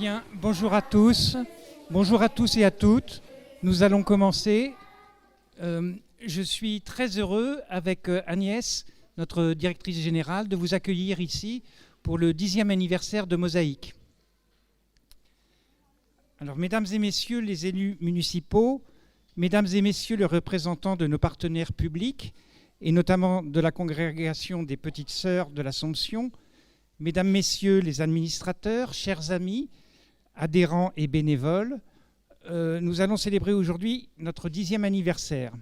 Bien, bonjour à tous et à toutes. Nous allons commencer. Je suis très heureux avec Agnès, notre directrice générale, de vous accueillir ici pour le 10e anniversaire de Mosaïque. Alors, mesdames et messieurs les élus municipaux, mesdames et messieurs les représentants de nos partenaires publics, et notamment de la congrégation des Petites Sœurs de l'Assomption, mesdames, messieurs les administrateurs, chers amis, adhérents et bénévoles, nous allons célébrer aujourd'hui notre 10e anniversaire.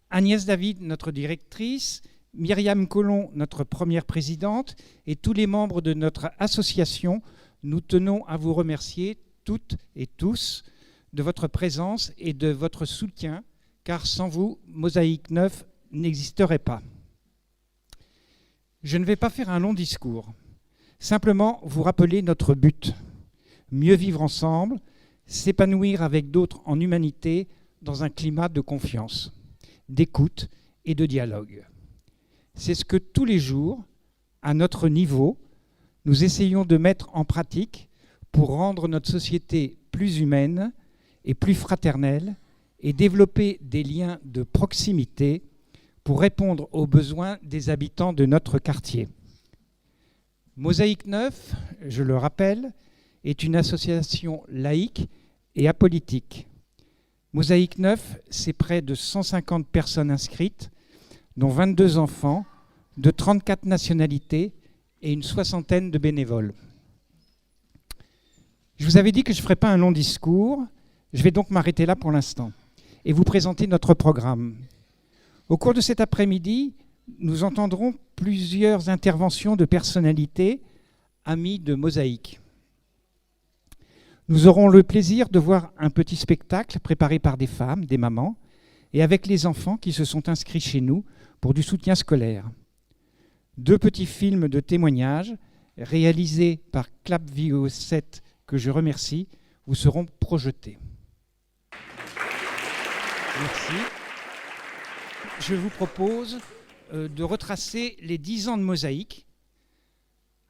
Agnès David, notre directrice, Myriam Collomb, notre première présidente, et tous les membres de notre association, nous tenons à vous remercier toutes et tous de votre présence et de votre soutien, car sans vous, Mosaïque 9 n'existerait pas. Je ne vais pas faire un long discours, simplement vous rappeler notre but. Mieux vivre ensemble, s'épanouir avec d'autres en humanité dans un climat de confiance, d'écoute et de dialogue. C'est ce que tous les jours, à notre niveau, nous essayons de mettre en pratique pour rendre notre société plus humaine et plus fraternelle et développer des liens de proximité pour répondre aux besoins des habitants de notre quartier. Mosaïque 9, je le rappelle, est une association laïque et apolitique. Mosaïque 9, c'est près de 150 personnes inscrites, dont 22 enfants, de 34 nationalités et une soixantaine de bénévoles. Je vous avais dit que je ne ferais pas un long discours, je vais donc m'arrêter là pour l'instant et vous présenter notre programme. Au cours de cet après-midi, nous entendrons plusieurs interventions de personnalités amies de Mosaïque. Nous aurons le plaisir de voir un petit spectacle préparé par des femmes, des mamans, et avec les enfants qui se sont inscrits chez nous pour du soutien scolaire. 2 petits films de témoignages réalisés par Clap Vidéo 7, que je remercie, vous seront projetés. Merci. Je vous propose de retracer les 10 ans de Mosaïque.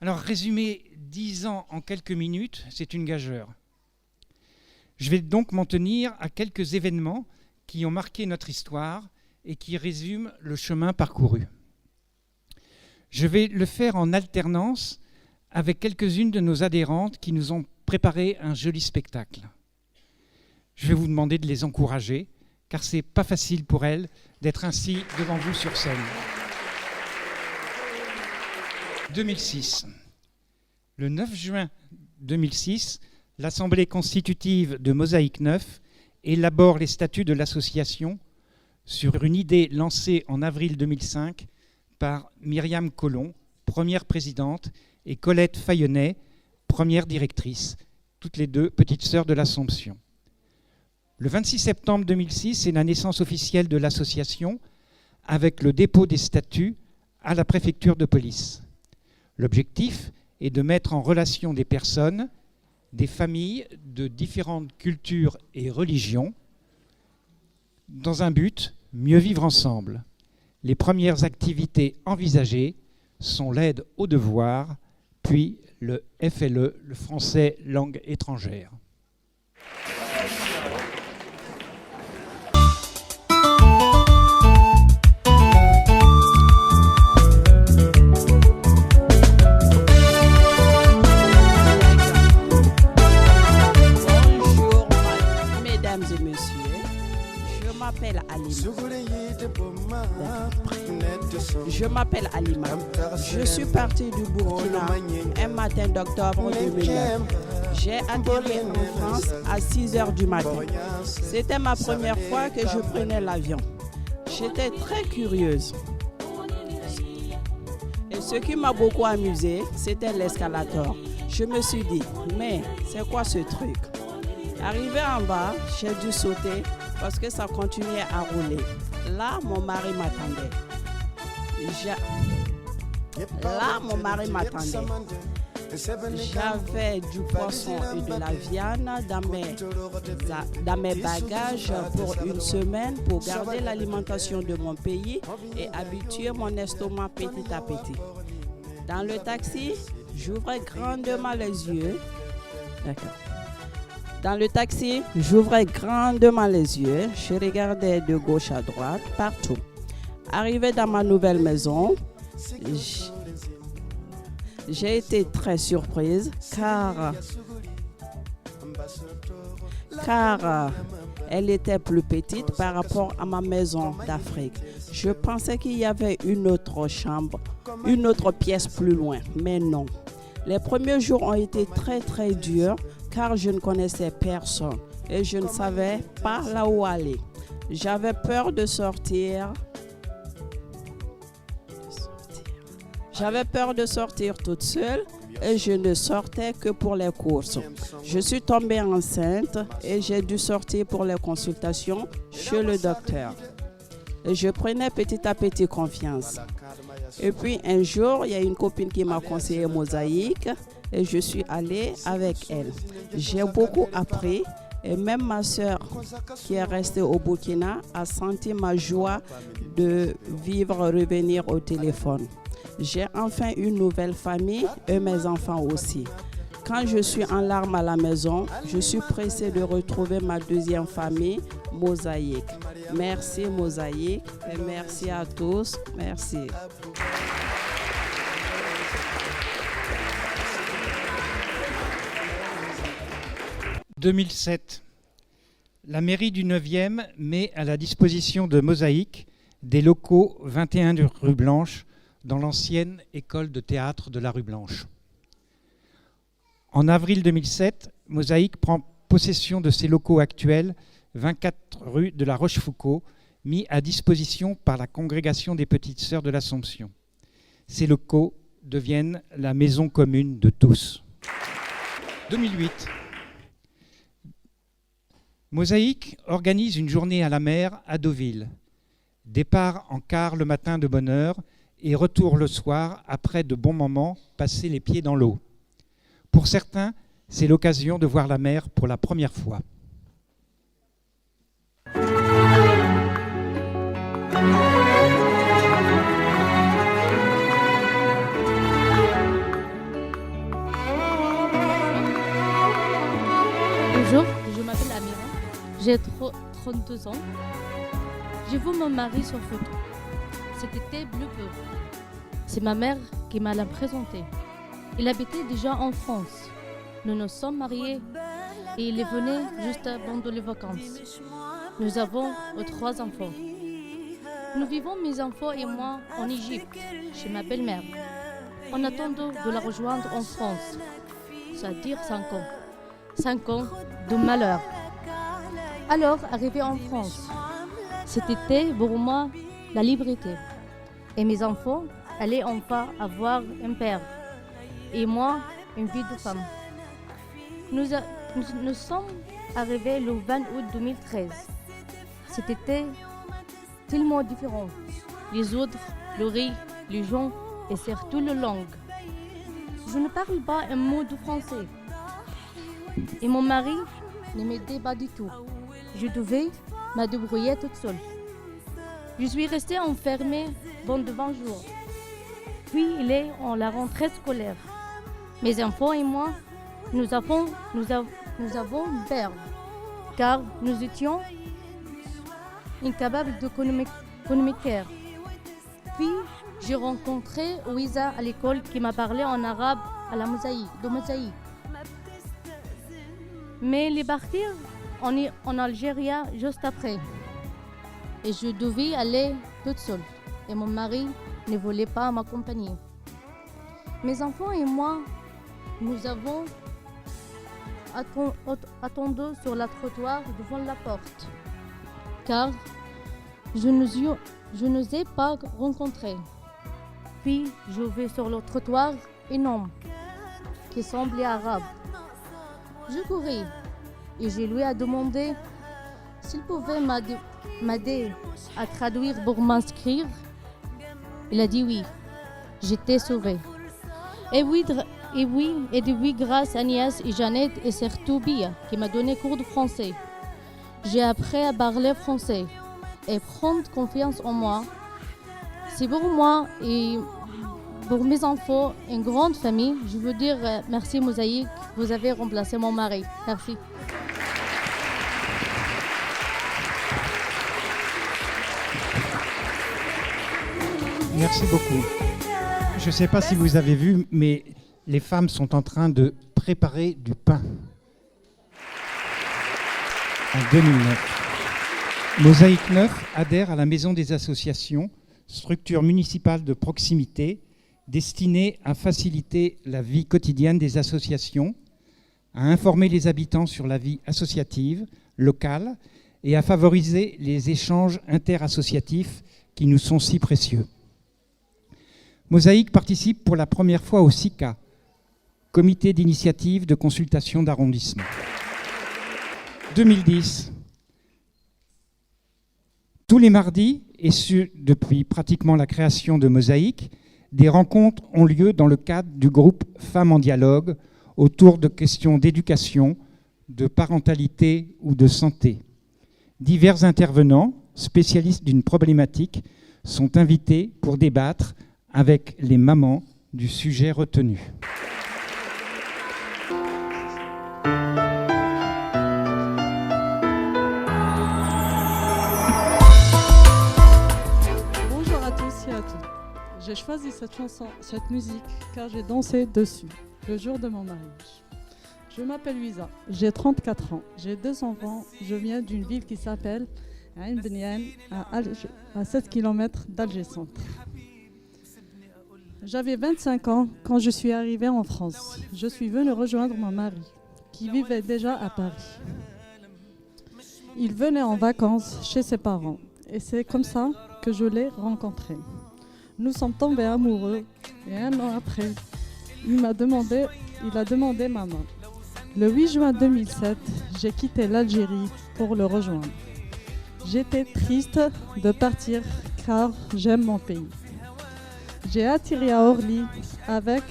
Alors, résumer 10 ans en quelques minutes, c'est une gageure. Je vais donc m'en tenir à quelques événements qui ont marqué notre histoire et qui résument le chemin parcouru. Je vais le faire en alternance avec quelques-unes de nos adhérentes qui nous ont préparé un joli spectacle. Je vais vous demander de les encourager, car ce n'est pas facile pour elles d'être ainsi devant vous sur scène. 2006. Le 9 juin 2006, l'Assemblée constitutive de Mosaïque 9 élabore les statuts de l'association sur une idée lancée en avril 2005 par Myriam Collomb, première présidente, et Colette Fayonnet, première directrice, toutes les 2 petites sœurs de l'Assomption. Le 26 septembre 2006, c'est la naissance officielle de l'association avec le dépôt des statuts à la préfecture de police. L'objectif est de mettre en relation des personnes, des familles de différentes cultures et religions dans un but, mieux vivre ensemble. Les premières activités envisagées sont l'aide aux devoirs, puis le FLE, le français langue étrangère. Je m'appelle Alima. Je suis partie du Burkina un matin d'octobre 2009. J'ai atterri en France à 6h du matin. C'était ma première fois que je prenais l'avion. J'étais très curieuse. Et ce qui m'a beaucoup amusée, c'était l'escalator. Je me suis dit, mais c'est quoi ce truc? Arrivé en bas, j'ai dû sauter parce que ça continuait à rouler. Là, mon mari m'attendait. J'avais du poisson et de la viande dans mes bagages pour une semaine pour garder l'alimentation de mon pays et habituer mon estomac petit à petit. Dans le taxi, j'ouvrais grandement les yeux D'accord. Dans le taxi, j'ouvrais grandement les yeux. Je regardais de gauche à droite, partout. Arrivé dans ma nouvelle maison, j'ai été très surprise car elle était plus petite par rapport à ma maison d'Afrique. Je pensais qu'il y avait une autre chambre, une autre pièce plus loin, mais non. Les premiers jours ont été très très durs car je ne connaissais personne et je ne savais pas là où aller. J'avais peur de sortir. J'avais peur de sortir toute seule et je ne sortais que pour les courses. Je suis tombée enceinte et j'ai dû sortir pour les consultations chez le docteur. Et je prenais petit à petit confiance. Et puis un jour, il y a une copine qui m'a conseillé Mosaïque et je suis allée avec elle. J'ai beaucoup appris et même ma sœur qui est restée au Burkina a senti ma joie de revenir au téléphone. J'ai enfin une nouvelle famille et mes enfants aussi. Quand je suis en larmes à la maison, je suis pressée de retrouver ma deuxième famille, Mosaïque. Merci Mosaïque et merci à tous. Merci. « 2007. La mairie du 9e met à la disposition de Mosaïque des locaux 21 rue Blanche dans l'ancienne école de théâtre de la rue Blanche. En avril 2007, Mosaïque prend possession de ses locaux actuels, 24 rue de la Rochefoucauld, mis à disposition par la congrégation des Petites Sœurs de l'Assomption. Ces locaux deviennent la maison commune de tous. 2008. Mosaïque organise une journée à la mer à Deauville. Départ en car le matin de bonne heure et retour le soir après de bons moments passés les pieds dans l'eau. Pour certains, c'est l'occasion de voir la mer pour la première fois. Bonjour, je m'appelle Amira, j'ai 32 ans. Je vois mon mari sur photo. Cet été bleu peu. C'est ma mère qui m'a la présenté. Il habitait déjà en France. Nous nous sommes mariés et il est venu juste avant les vacances. Nous avons 3 enfants. Nous vivons, mes enfants et moi, en Égypte, chez ma belle-mère, en attendant de la rejoindre en France. Ça veut dire 5 ans. 5 ans de malheur. Alors, arrivé en France, cet été, pour moi, la liberté. Et mes enfants allaient enfin avoir un père. Et moi, une vie de femme. Nous sommes arrivés le 20 août 2013. C'était tellement différent. Les autres, le riz, les gens et surtout la langue. Je ne parle pas un mot de français. Et mon mari ne m'aidait pas du tout. Je devais me débrouiller toute seule. Je suis restée enfermée pendant 20 jours. Puis il est en la rentrée scolaire. Mes enfants et moi, nous avons peur, car nous étions incapables de communiquer. Puis j'ai rencontré Ouiza à l'école qui m'a parlé en arabe à la Mosaïque. Mais il est parti en Algérie juste après. Et je devais aller toute seule. Et mon mari ne voulait pas m'accompagner. Mes enfants et moi, nous avons attendu sur le trottoir devant la porte. Car je n'osais pas rencontrer. Puis je vais sur le trottoir un homme qui semblait arabe. Je courais et je lui ai demandé s'il pouvait m'aider à traduire pour m'inscrire. Il a dit oui. J'étais sauvée. Et oui, grâce à Agnès et Jeannette et surtout Bia qui m'a donné cours de français. J'ai appris à parler français et prendre confiance en moi. C'est pour moi et Pour mes enfants, une grande famille, je veux dire merci Mosaïque, vous avez remplacé mon mari. Merci. Merci beaucoup. Je ne sais pas si vous avez vu, mais les femmes sont en train de préparer du pain. En 2009. Mosaïque 9 adhère à la Maison des associations, structure municipale de proximité destinée à faciliter la vie quotidienne des associations, à informer les habitants sur la vie associative locale et à favoriser les échanges interassociatifs qui nous sont si précieux. Mosaïque participe pour la première fois au SICA, Comité d'initiative de consultation d'arrondissement. 2010. Tous les mardis, et ce depuis pratiquement la création de Mosaïque, des rencontres ont lieu dans le cadre du groupe Femmes en dialogue autour de questions d'éducation, de parentalité ou de santé. Divers intervenants, spécialistes d'une problématique, sont invités pour débattre avec les mamans du sujet retenu. Bonjour à tous et à toutes. J'ai choisi cette chanson, cette musique, car j'ai dansé dessus le jour de mon mariage. Je m'appelle Luisa, j'ai 34 ans, j'ai 2 enfants, je viens d'une ville qui s'appelle Ain Bnian, à 7 km d'Alger Centre. J'avais 25 ans quand je suis arrivée en France. Je suis venue rejoindre mon mari, qui vivait déjà à Paris. Il venait en vacances chez ses parents, et c'est comme ça que je l'ai rencontré. Nous sommes tombés amoureux, et 1 an après, il a demandé ma main. Le 8 juin 2007, j'ai quitté l'Algérie pour le rejoindre. J'étais triste de partir car j'aime mon pays. J'ai atterri à Orly avec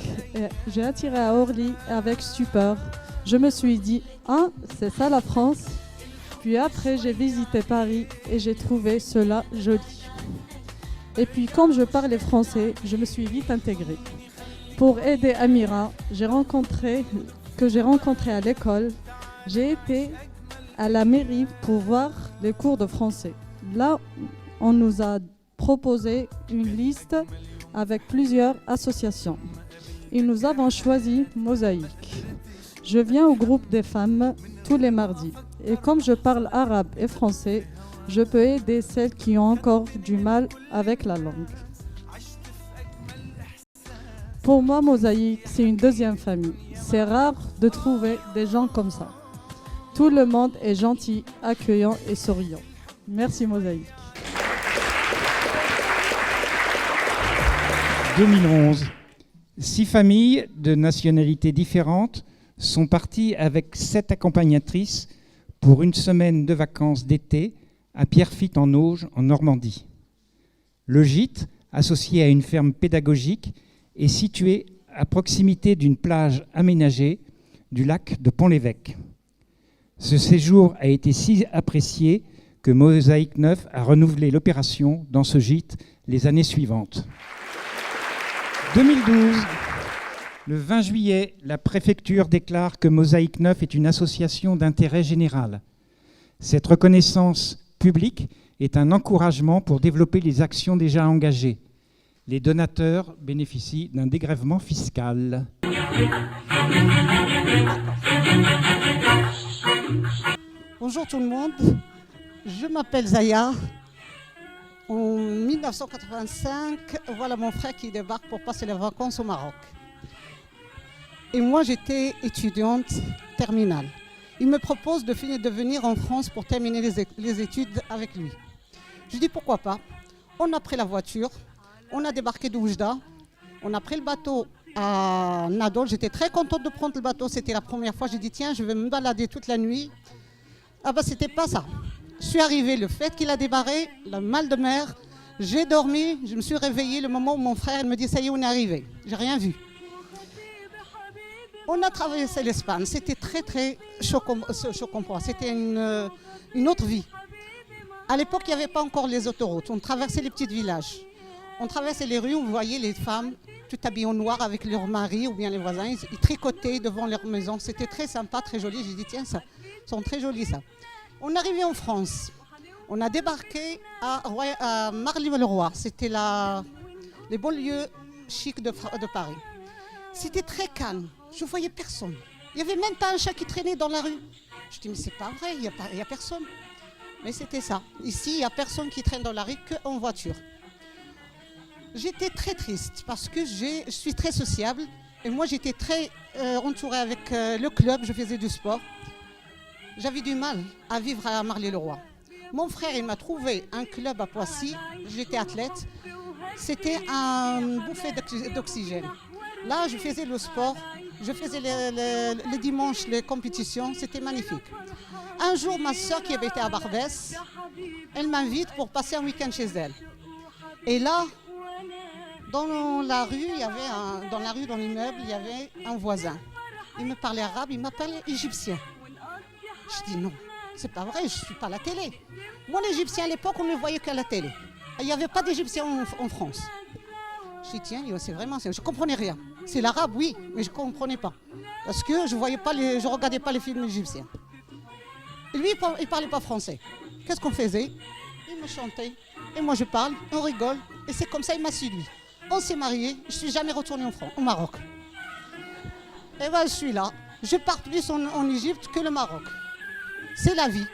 stupeur. Je me suis dit « Ah, c'est ça la France ?» Puis après, j'ai visité Paris et j'ai trouvé cela joli. Et puis, comme je parlais français, je me suis vite intégrée. Pour aider Amira, que j'ai rencontré à l'école, j'ai été à la mairie pour voir les cours de français. Là, on nous a proposé une liste avec plusieurs associations. Et nous avons choisi Mosaïque. Je viens au groupe des femmes tous les mardis. Et comme je parle arabe et français, je peux aider celles qui ont encore du mal avec la langue. Pour moi, Mosaïque, c'est une deuxième famille. C'est rare de trouver des gens comme ça. Tout le monde est gentil, accueillant et souriant. Merci Mosaïque. 2011. 6 familles de nationalités différentes sont parties avec 7 accompagnatrices pour une semaine de vacances d'été à Pierrefitte-en-Auge, en Normandie. Le gîte, associé à une ferme pédagogique, est situé à proximité d'une plage aménagée du lac de Pont-l'Évêque. Ce séjour a été si apprécié que Mosaïque 9 a renouvelé l'opération dans ce gîte les années suivantes. 2012, le 20 juillet, la préfecture déclare que Mosaïque 9 est une association d'intérêt général. Cette reconnaissance publique est un encouragement pour développer les actions déjà engagées. Les donateurs bénéficient d'un dégrèvement fiscal. Bonjour tout le monde, je m'appelle Zaya. En 1985, voilà mon frère qui débarque pour passer les vacances au Maroc. Et moi j'étais étudiante terminale. Il me propose de venir en France pour terminer les études avec lui. Je dis pourquoi pas. On a pris la voiture, on a débarqué d'Oujda, on a pris le bateau à Nadol. J'étais très contente de prendre le bateau, c'était la première fois. J'ai dit tiens, je vais me balader toute la nuit. Ah bah c'était pas ça. Je suis arrivée, le fait qu'il a débarré, le mal de mer, j'ai dormi, je me suis réveillée le moment où mon frère me dit ça y est, on est arrivé. J'ai rien vu. On a traversé l'Espagne, c'était très très choquant pour moi, c'était une autre vie. À l'époque, il n'y avait pas encore les autoroutes, on traversait les petits villages. On traversait les rues, on voyait les femmes tout habillées en noir avec leurs maris ou bien les voisins. Ils tricotaient devant leur maison. C'était très sympa, très joli. J'ai dit, tiens, ça sont très jolis ça. On est arrivé en France. On a débarqué à Marly-le-Roi. C'était les banlieues chics de Paris. C'était très calme. Je ne voyais personne. Il n'y avait même pas un chat qui traînait dans la rue. Je dis, mais c'est pas vrai, il n'y a personne. Mais c'était ça. Ici, il n'y a personne qui traîne dans la rue qu'en voiture. J'étais très triste parce que je suis très sociable. Et moi, j'étais très entourée avec le club, je faisais du sport. J'avais du mal à vivre à Marly-le-Roi. Mon frère, il m'a trouvé un club à Poissy. J'étais athlète. C'était un bouffée d'oxygène. Là, je faisais le sport. Je faisais les dimanches les compétitions. C'était magnifique. Un jour, ma soeur qui avait été à Barbès, elle m'invite pour passer un week-end chez elle. Et là, dans la rue, dans l'immeuble, il y avait un voisin. Il me parlait arabe, il m'appelle égyptien. Je dis non, c'est pas vrai, je ne suis pas à la télé. Moi, l'Égyptien, à l'époque, on ne le voyait qu'à la télé. Il n'y avait pas d'Égyptien en France. Je dis tiens, c'est vraiment, je ne comprenais rien. C'est l'arabe, oui, mais je ne comprenais pas. Parce que je ne regardais pas les films égyptiens. Et lui, il ne parlait pas français. Qu'est-ce qu'on faisait? Il me chantait. Et moi, je parle, on rigole. Et c'est comme ça, il m'a séduit. On s'est mariés, je ne suis jamais retournée au Maroc. Et bien, je suis là. Je pars plus en Égypte que le Maroc. C'est la vie.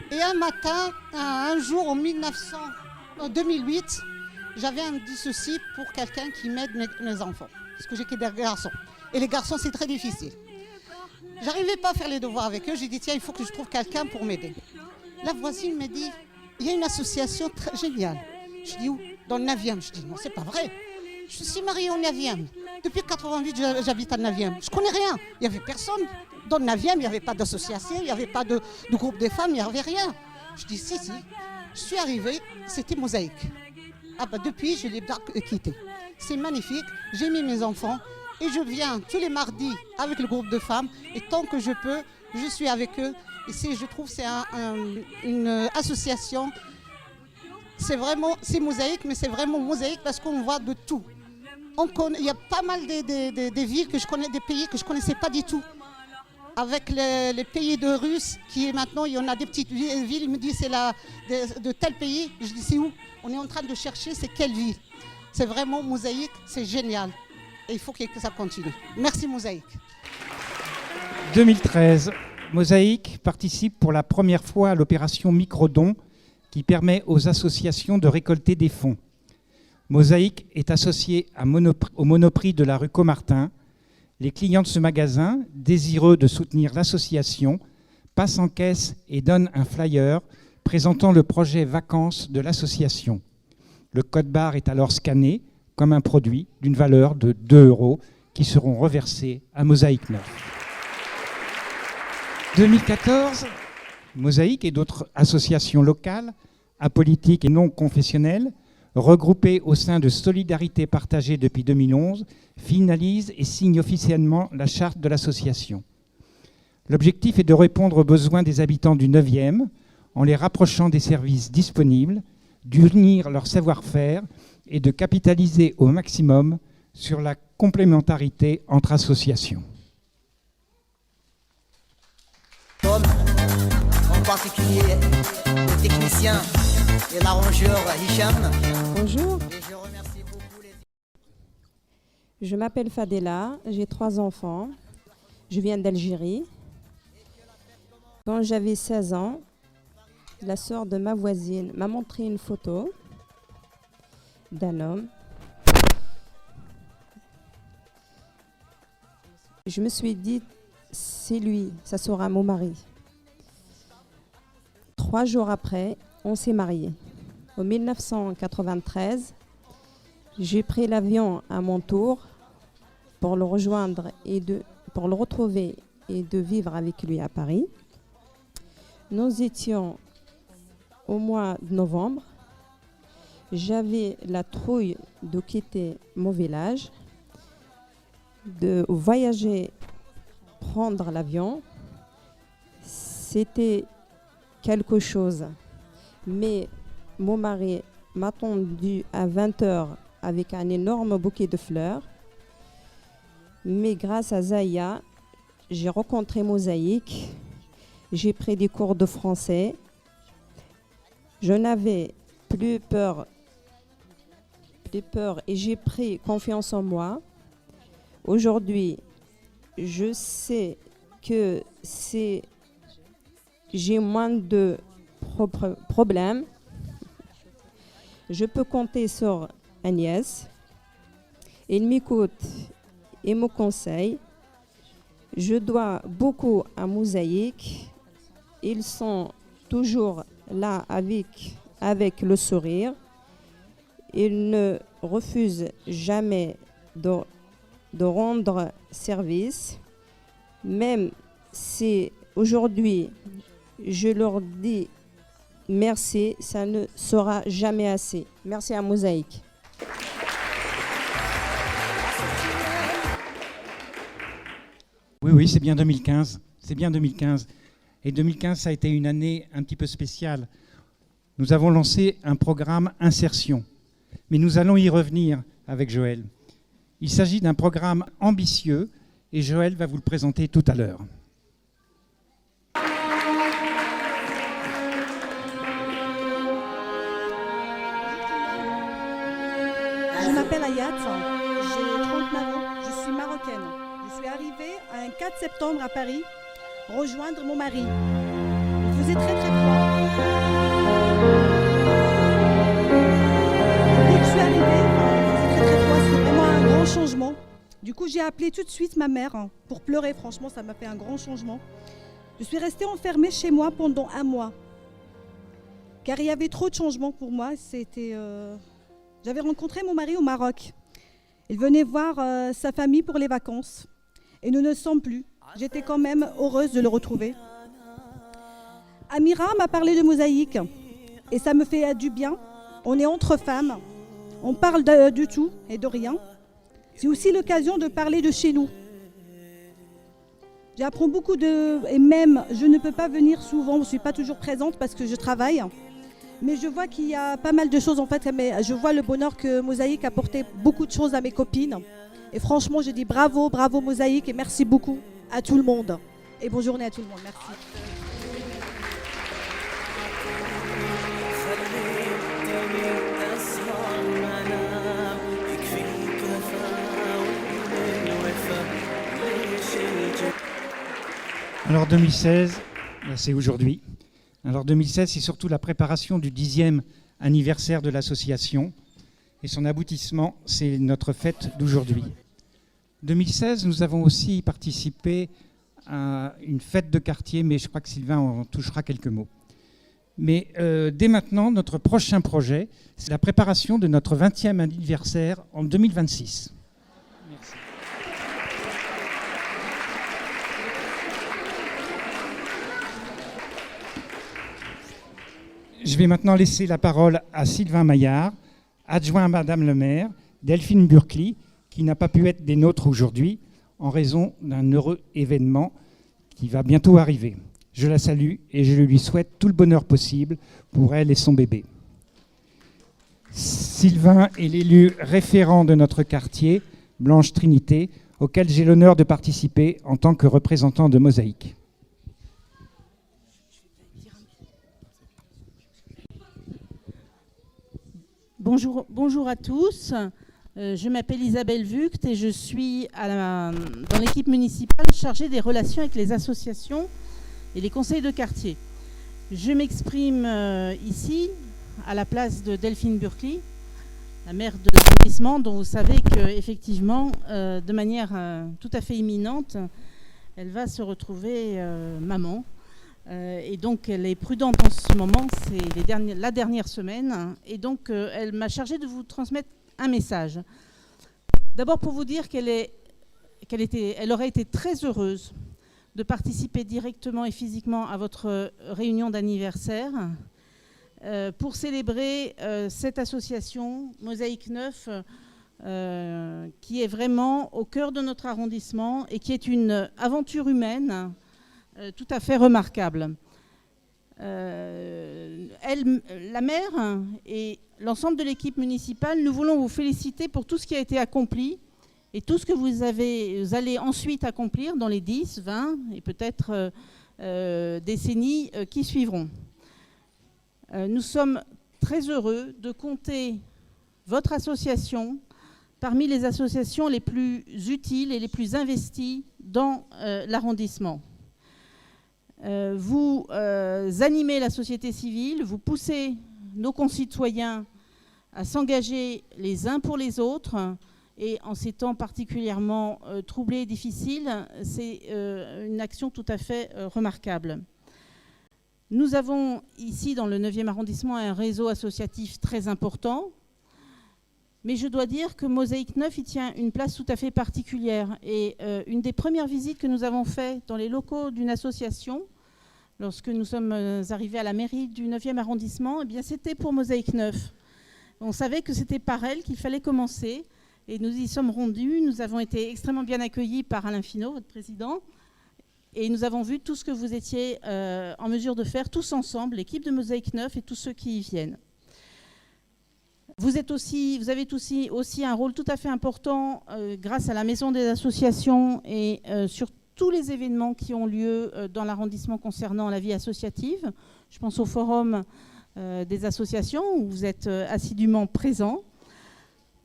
Et un matin, un jour en 2008, j'avais un petit souci pour quelqu'un qui m'aide mes enfants. Parce que j'ai que des garçons. Et les garçons, c'est très difficile. J'arrivais pas à faire les devoirs avec eux. J'ai dit, tiens, il faut que je trouve quelqu'un pour m'aider. La voisine me dit, il y a une association très géniale. Je dis, où? Dans le 9e. Je dis, non, c'est pas vrai. Je suis mariée au 9e. Depuis 88, j'habite à 9e. Je connais rien. Il n'y avait personne. Dans le 9e, il n'y avait pas d'association, il n'y avait pas de groupe de femmes, il n'y avait rien. Je dis, si. Je suis arrivée, c'était Mosaïque. Ah bah depuis, je l'ai quitté. C'est magnifique, j'ai mis mes enfants et je viens tous les mardis avec le groupe de femmes. Et tant que je peux, je suis avec eux. Et je trouve que c'est une association. C'est Mosaïque, mais c'est vraiment Mosaïque parce qu'on voit de tout. Il y a pas mal des villes que je connais, des pays que je ne connaissais pas du tout. Avec les pays de Russes, qui maintenant, il y en a des petites villes, il me dit c'est de tel pays. Je dis c'est où? On est en train de chercher, c'est quelle ville? C'est vraiment Mosaïque, c'est génial. Et il faut que ça continue. Merci Mosaïque. 2013, Mosaïque participe pour la première fois à l'opération Microdon qui permet aux associations de récolter des fonds. Mosaïque est associé au Monoprix de la rue Caumartin. Les clients de ce magasin, désireux de soutenir l'association, passent en caisse et donnent un flyer présentant le projet vacances de l'association. Le code barre est alors scanné comme un produit d'une valeur de 2 € qui seront reversés à Mosaïque 9. 2014, Mosaïque et d'autres associations locales, apolitiques et non confessionnelles, regroupées au sein de Solidarité Partagée depuis 2011, finalisent et signent officiellement la charte de l'association. L'objectif est de répondre aux besoins des habitants du 9e en les rapprochant des services disponibles, d'unir leur savoir-faire et de capitaliser au maximum sur la complémentarité entre associations. En particulier le technicien et l'arrangeur Hicham. Bonjour. Je m'appelle Fadela, j'ai 3 enfants. Je viens d'Algérie. Quand j'avais 16 ans, la sœur de ma voisine m'a montré une photo d'un homme. Je me suis dit, c'est lui, ça sera mon mari. 3 jours après, on s'est mariés. En 1993, j'ai pris l'avion à mon tour pour le rejoindre pour le retrouver et de vivre avec lui à Paris. Nous étions au mois de novembre. J'avais la trouille de quitter mon village, de voyager, prendre l'avion. C'était quelque chose. Mais mon mari m'attendu à 20 heures avec un énorme bouquet de fleurs. Mais grâce à Zaya, j'ai rencontré Mosaïque. J'ai pris des cours de français. Je n'avais plus peur et j'ai pris confiance en moi. Aujourd'hui, je sais que j'ai moins de problèmes. Je peux compter sur Agnès. Il m'écoute et me conseille. Je dois beaucoup à Mosaïque. Ils sont toujours là avec le sourire. Ils ne refusent jamais de rendre service. Même si aujourd'hui je leur dis merci, ça ne sera jamais assez. Merci à Mosaïque. Oui, c'est bien 2015. C'est bien 2015. Et 2015, ça a été une année un petit peu spéciale. Nous avons lancé un programme Insertion. Mais nous allons y revenir avec Joël. Il s'agit d'un programme ambitieux et Joël va vous le présenter tout à l'heure. Je m'appelle Ayat, j'ai 39 ans, je suis marocaine. Je suis arrivée un 4 septembre à Paris rejoindre mon mari. Il faisait très très froid. Dès que je suis arrivée, il faisait très très froid, c'est vraiment un grand changement. Du coup, j'ai appelé tout de suite ma mère pour pleurer. Franchement, ça m'a fait un grand changement. Je suis restée enfermée chez moi pendant 1 mois. Car il y avait trop de changements pour moi. J'avais rencontré mon mari au Maroc. Il venait voir sa famille pour les vacances. Et nous ne sommes plus. J'étais quand même heureuse de le retrouver. Amira m'a parlé de Mosaïque. Et ça me fait du bien. On est entre femmes. On parle de tout et de rien. C'est aussi l'occasion de parler de chez nous. J'apprends beaucoup et même, je ne peux pas venir souvent, je ne suis pas toujours présente parce que je travaille. Mais je vois qu'il y a pas mal de choses en fait. Je vois le bonheur que Mosaïque a apporté beaucoup de choses à mes copines. Et franchement, je dis bravo, bravo Mosaïque et merci beaucoup à tout le monde. Et bonne journée à tout le monde. Merci. Alors 2016, c'est aujourd'hui. Alors 2016, c'est surtout la préparation du 10e anniversaire de l'association. Et son aboutissement, c'est notre fête d'aujourd'hui. 2016, nous avons aussi participé à une fête de quartier, mais je crois que Sylvain en touchera quelques mots. Mais dès maintenant, notre prochain projet, c'est la préparation de notre 20e anniversaire en 2026. Merci. Je vais maintenant laisser la parole à Sylvain Maillard, adjoint à Madame le maire, Delphine Burkli, qui n'a pas pu être des nôtres aujourd'hui en raison d'un heureux événement qui va bientôt arriver. Je la salue et je lui souhaite tout le bonheur possible pour elle et son bébé. Sylvain est l'élu référent de notre quartier, Blanche Trinité, auquel j'ai l'honneur de participer en tant que représentant de Mosaïque. Bonjour à tous. Je m'appelle Isabelle Vugt et je suis dans l'équipe municipale chargée des relations avec les associations et les conseils de quartier. Je m'exprime ici à la place de Delphine Burkli, la maire de l'arrondissement, dont vous savez qu'effectivement, de manière tout à fait imminente, elle va se retrouver maman. Et donc elle est prudente en ce moment, c'est la dernière semaine, et donc elle m'a chargée de vous transmettre un message. D'abord pour vous dire qu'elle aurait été très heureuse de participer directement et physiquement à votre réunion d'anniversaire pour célébrer cette association Mosaïque 9 qui est vraiment au cœur de notre arrondissement et qui est une aventure humaine tout à fait remarquable. la maire et l'ensemble de l'équipe municipale, nous voulons vous féliciter pour tout ce qui a été accompli et tout ce que vous allez ensuite accomplir dans les 10, 20 et peut-être décennies qui suivront. Nous sommes très heureux de compter votre association parmi les associations les plus utiles et les plus investies dans l'arrondissement. Vous animez la société civile, vous poussez nos concitoyens à s'engager les uns pour les autres, et en ces temps particulièrement troublés et difficiles, c'est une action tout à fait remarquable. Nous avons ici, dans le 9e arrondissement, un réseau associatif très important, mais je dois dire que Mosaïque 9 y tient une place tout à fait particulière. Et une des premières visites que nous avons faites dans les locaux d'une association, lorsque nous sommes arrivés à la mairie du 9e arrondissement, eh bien, c'était pour Mosaïque 9. On savait que c'était par elle qu'il fallait commencer. Et nous y sommes rendus. Nous avons été extrêmement bien accueillis par Alain Finot, votre président. Et nous avons vu tout ce que vous étiez en mesure de faire tous ensemble, l'équipe de Mosaïque 9 et tous ceux qui y viennent. Vous avez aussi un rôle tout à fait important grâce à la Maison des associations et sur tous les événements qui ont lieu dans l'arrondissement concernant la vie associative. Je pense au forum des associations où vous êtes assidûment présents.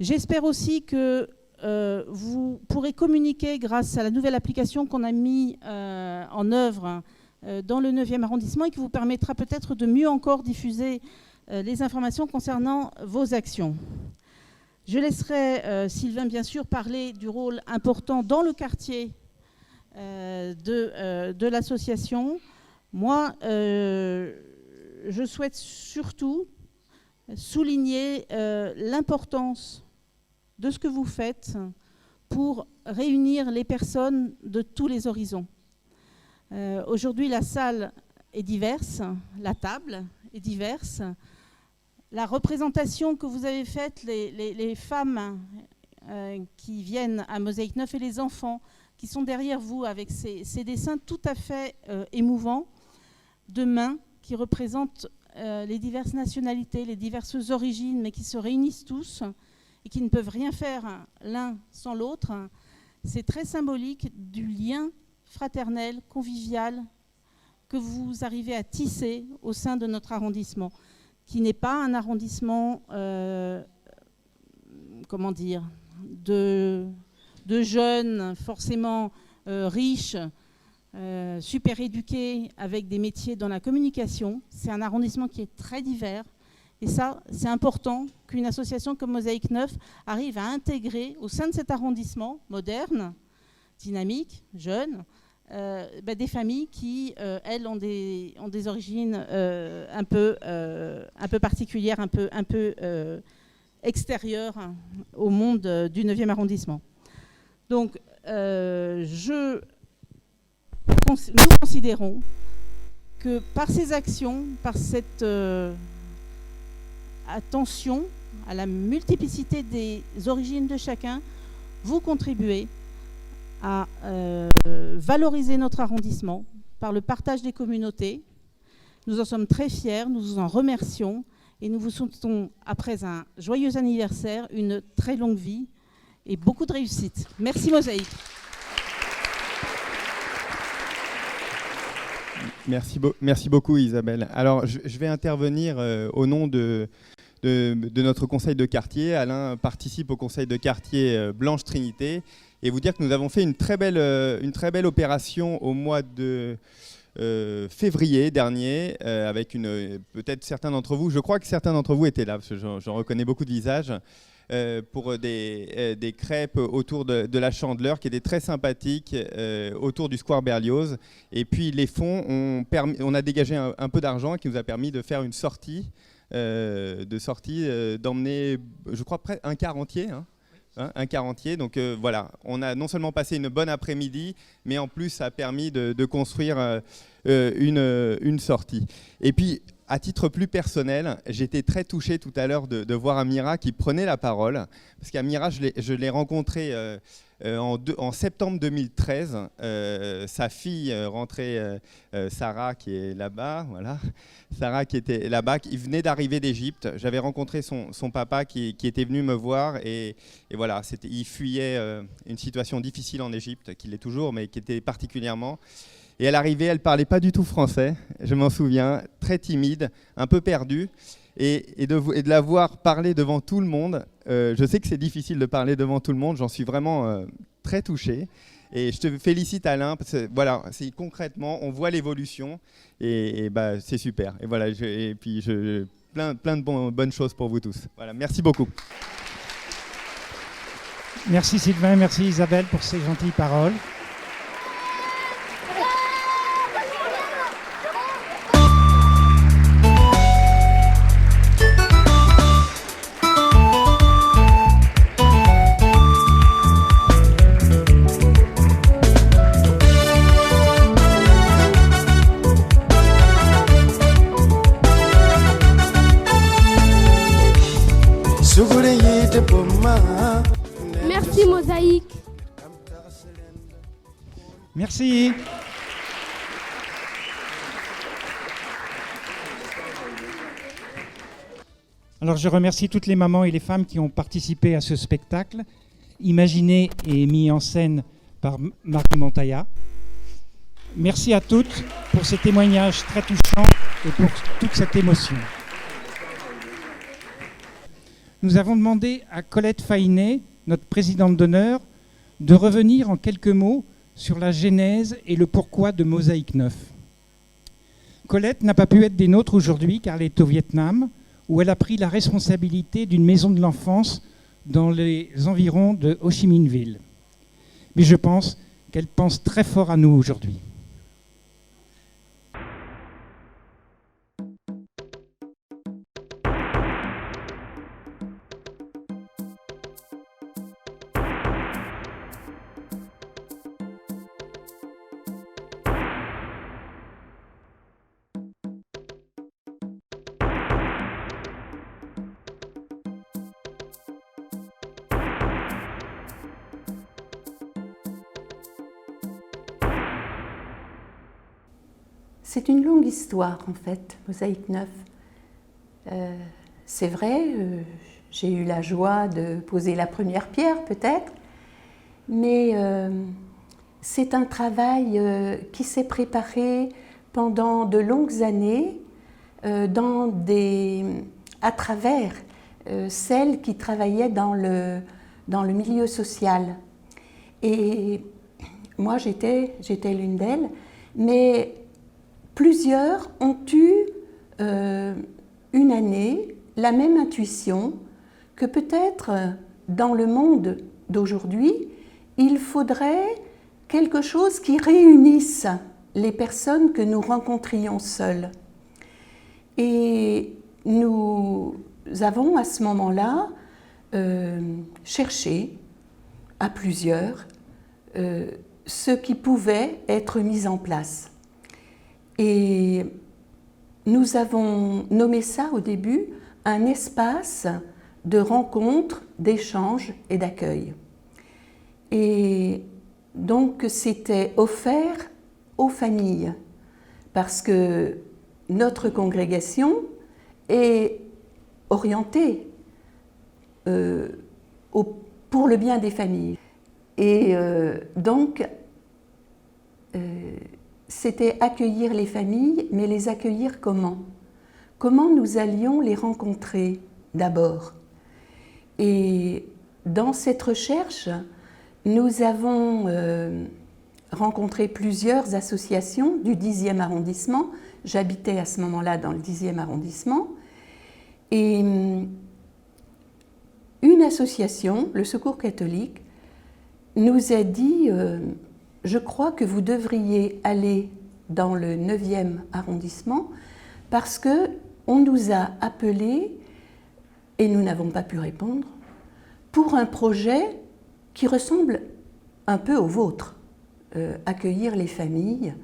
J'espère aussi que vous pourrez communiquer grâce à la nouvelle application qu'on a mis en œuvre dans le 9e arrondissement et qui vous permettra peut-être de mieux encore diffuser les informations concernant vos actions. Je laisserai Sylvain, bien sûr, parler du rôle important dans le quartier de l'association. Moi, je souhaite surtout souligner l'importance de ce que vous faites pour réunir les personnes de tous les horizons. Aujourd'hui, la salle est diverse, la table est diverse. La représentation que vous avez faite, les femmes qui viennent à Mosaïque 9 et les enfants qui sont derrière vous avec ces dessins tout à fait émouvants de mains qui représentent les diverses nationalités, les diverses origines, mais qui se réunissent tous et qui ne peuvent rien faire l'un sans l'autre. C'est très symbolique du lien fraternel, convivial que vous arrivez à tisser au sein de notre arrondissement, qui n'est pas un arrondissement, comment dire, de jeunes forcément riches, super éduqués, avec des métiers dans la communication. C'est un arrondissement qui est très divers. Et ça, c'est important qu'une association comme Mosaïque 9 arrive à intégrer au sein de cet arrondissement moderne, dynamique, jeune, des familles qui, elles, ont des origines un peu particulières, un peu extérieures au monde du 9e arrondissement. Donc, nous considérons que par ces actions, par cette attention à la multiplicité des origines de chacun, vous contribuez à valoriser notre arrondissement par le partage des communautés. Nous en sommes très fiers, nous vous en remercions et nous vous souhaitons, après un joyeux anniversaire, une très longue vie et beaucoup de réussite. Merci Mosaïque. Merci beaucoup Isabelle. Alors je vais intervenir au nom de notre conseil de quartier. Alain participe au conseil de quartier Blanche Trinité et vous dire que nous avons fait une très belle opération au mois de février dernier avec peut-être certains d'entre vous, je crois que certains d'entre vous étaient là parce que j'en reconnais beaucoup de visages, pour des crêpes autour de la Chandeleur qui étaient très sympathiques autour du Square Berlioz. Et puis les fonds on a dégagé un peu d'argent qui nous a permis de faire une sortie, d'emmener, je crois, près un quart entier. Un quart entier. Donc voilà, on a non seulement passé une bonne après-midi, mais en plus ça a permis de construire une sortie. Et puis à titre plus personnel, j'étais très touché tout à l'heure de voir Amira qui prenait la parole, parce qu'Amira, je l'ai rencontrée en septembre 2013. Sa fille rentrait, Sarah qui est là-bas, voilà. Sarah qui était là-bas, il venait d'arriver d'Égypte. J'avais rencontré son papa qui était venu me voir et voilà, il fuyait une situation difficile en Égypte, qui l'est toujours, mais qui était particulièrement. Et à l'arrivée, elle ne parlait pas du tout français, je m'en souviens, très timide, un peu perdue. Et de la voir parler devant tout le monde, je sais que c'est difficile de parler devant tout le monde, j'en suis vraiment très touché. Et je te félicite Alain, parce que voilà, c'est concrètement, on voit l'évolution et bah, c'est super. Et voilà, plein de bonnes choses pour vous tous. Voilà, merci beaucoup. Merci Sylvain, merci Isabelle pour ces gentilles paroles. Merci Mosaïque. Merci. Alors je remercie toutes les mamans et les femmes qui ont participé à ce spectacle, imaginé et mis en scène par Marie Montaya. Merci à toutes pour ces témoignages très touchants et pour toute cette émotion. Nous avons demandé à Colette Fainet, notre présidente d'honneur, de revenir en quelques mots sur la genèse et le pourquoi de Mosaïque 9. Colette n'a pas pu être des nôtres aujourd'hui car elle est au Vietnam, où elle a pris la responsabilité d'une maison de l'enfance dans les environs de Ho Chi Minh Ville. Mais je pense qu'elle pense très fort à nous aujourd'hui. C'est une longue histoire, en fait, Mosaïque 9. C'est vrai, j'ai eu la joie de poser la première pierre, peut-être, mais c'est un travail qui s'est préparé pendant de longues années à travers celles qui travaillaient dans le milieu social. Et moi, j'étais l'une d'elles, mais plusieurs ont eu une année la même intuition que peut-être dans le monde d'aujourd'hui, il faudrait quelque chose qui réunisse les personnes que nous rencontrions seules. Et nous avons à ce moment-là cherché à plusieurs ce qui pouvait être mis en place. Et nous avons nommé ça au début un espace de rencontre, d'échange et d'accueil. Et donc c'était offert aux familles parce que notre congrégation est orientée pour le bien des familles. Et donc c'était accueillir les familles, mais les accueillir comment? Comment nous allions les rencontrer d'abord? Et dans cette recherche, nous avons rencontré plusieurs associations du 10e arrondissement. J'habitais à ce moment-là dans le 10e arrondissement. Et une association, le Secours catholique, nous a dit je crois que vous devriez aller dans le 9e arrondissement parce qu'on nous a appelés et nous n'avons pas pu répondre pour un projet qui ressemble un peu au vôtre, accueillir les familles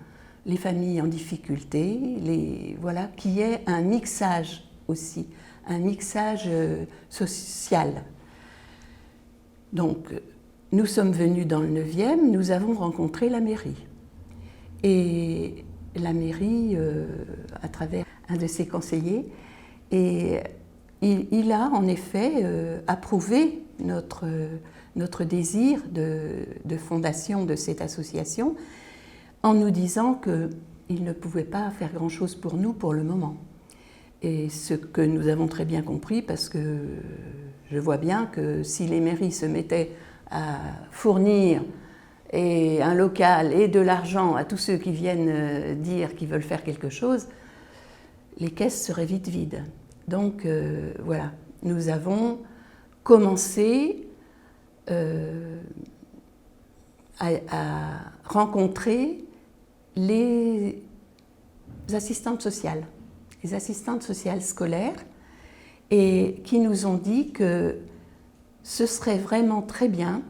les familles en difficulté, voilà, qu'il y ait un mixage aussi, un mixage social. Donc, nous sommes venus dans le 9e, nous avons rencontré la mairie. Et la mairie, à travers un de ses conseillers, et il a en effet approuvé notre désir de fondation de cette association en nous disant qu'il ne pouvait pas faire grand-chose pour nous pour le moment. Et ce que nous avons très bien compris, parce que je vois bien que si les mairies se mettaient à fournir un local et de l'argent à tous ceux qui viennent dire qu'ils veulent faire quelque chose, les caisses seraient vite vides. Donc voilà, nous avons commencé à rencontrer les assistantes sociales scolaires, et qui nous ont dit que ce serait vraiment très bien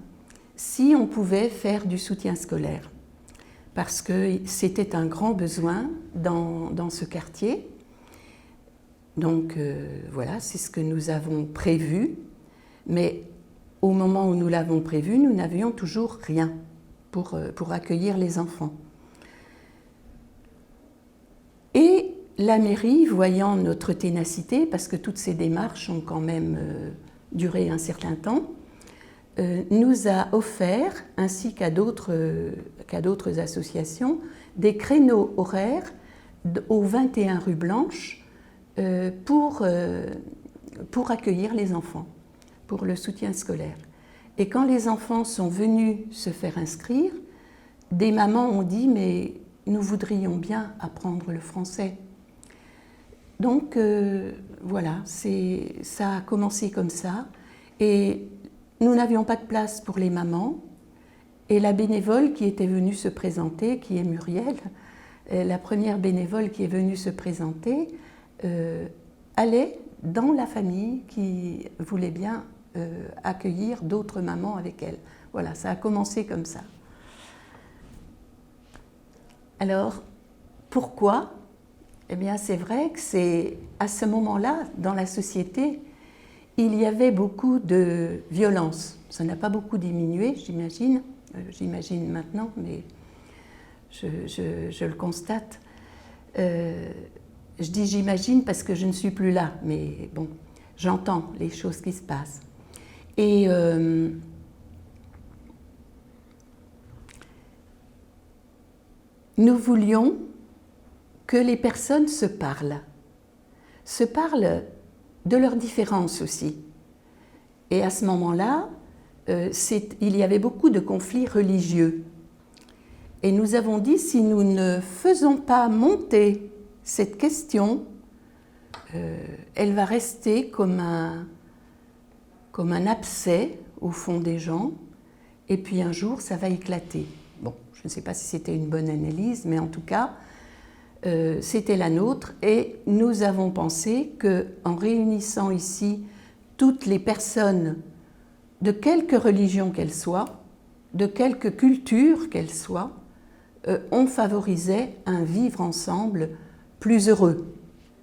si on pouvait faire du soutien scolaire, parce que c'était un grand besoin dans ce quartier. Donc voilà, c'est ce que nous avons prévu, mais au moment où nous l'avons prévu, nous n'avions toujours rien pour accueillir les enfants. Et la mairie, voyant notre ténacité, parce que toutes ces démarches ont quand même duré un certain temps, nous a offert, ainsi qu'à d'autres associations, des créneaux horaires au 21 rue Blanche pour accueillir les enfants, pour le soutien scolaire. Et quand les enfants sont venus se faire inscrire, des mamans ont dit « mais nous voudrions bien apprendre le français ». Donc voilà, ça a commencé comme ça. Et nous n'avions pas de place pour les mamans. Et la bénévole qui était venue se présenter, qui est Muriel, la première bénévole qui est venue se présenter, allait dans la famille qui voulait bien accueillir d'autres mamans avec elle. Voilà, ça a commencé comme ça. Alors, pourquoi ? Eh bien, c'est vrai que c'est à ce moment-là, dans la société, il y avait beaucoup de violence. Ça n'a pas beaucoup diminué, j'imagine. J'imagine maintenant, mais je le constate. Je dis j'imagine parce que je ne suis plus là, mais bon, j'entends les choses qui se passent. Et nous voulions que les personnes se parlent de leurs différences aussi. Et à ce moment-là, il y avait beaucoup de conflits religieux. Et nous avons dit, si nous ne faisons pas monter cette question, elle va rester comme un abcès au fond des gens, et puis un jour, ça va éclater. Bon, je ne sais pas si c'était une bonne analyse, mais en tout cas, c'était la nôtre, et nous avons pensé qu'en réunissant ici toutes les personnes, de quelque religion qu'elles soient, de quelque culture qu'elles soient, on favorisait un vivre ensemble plus heureux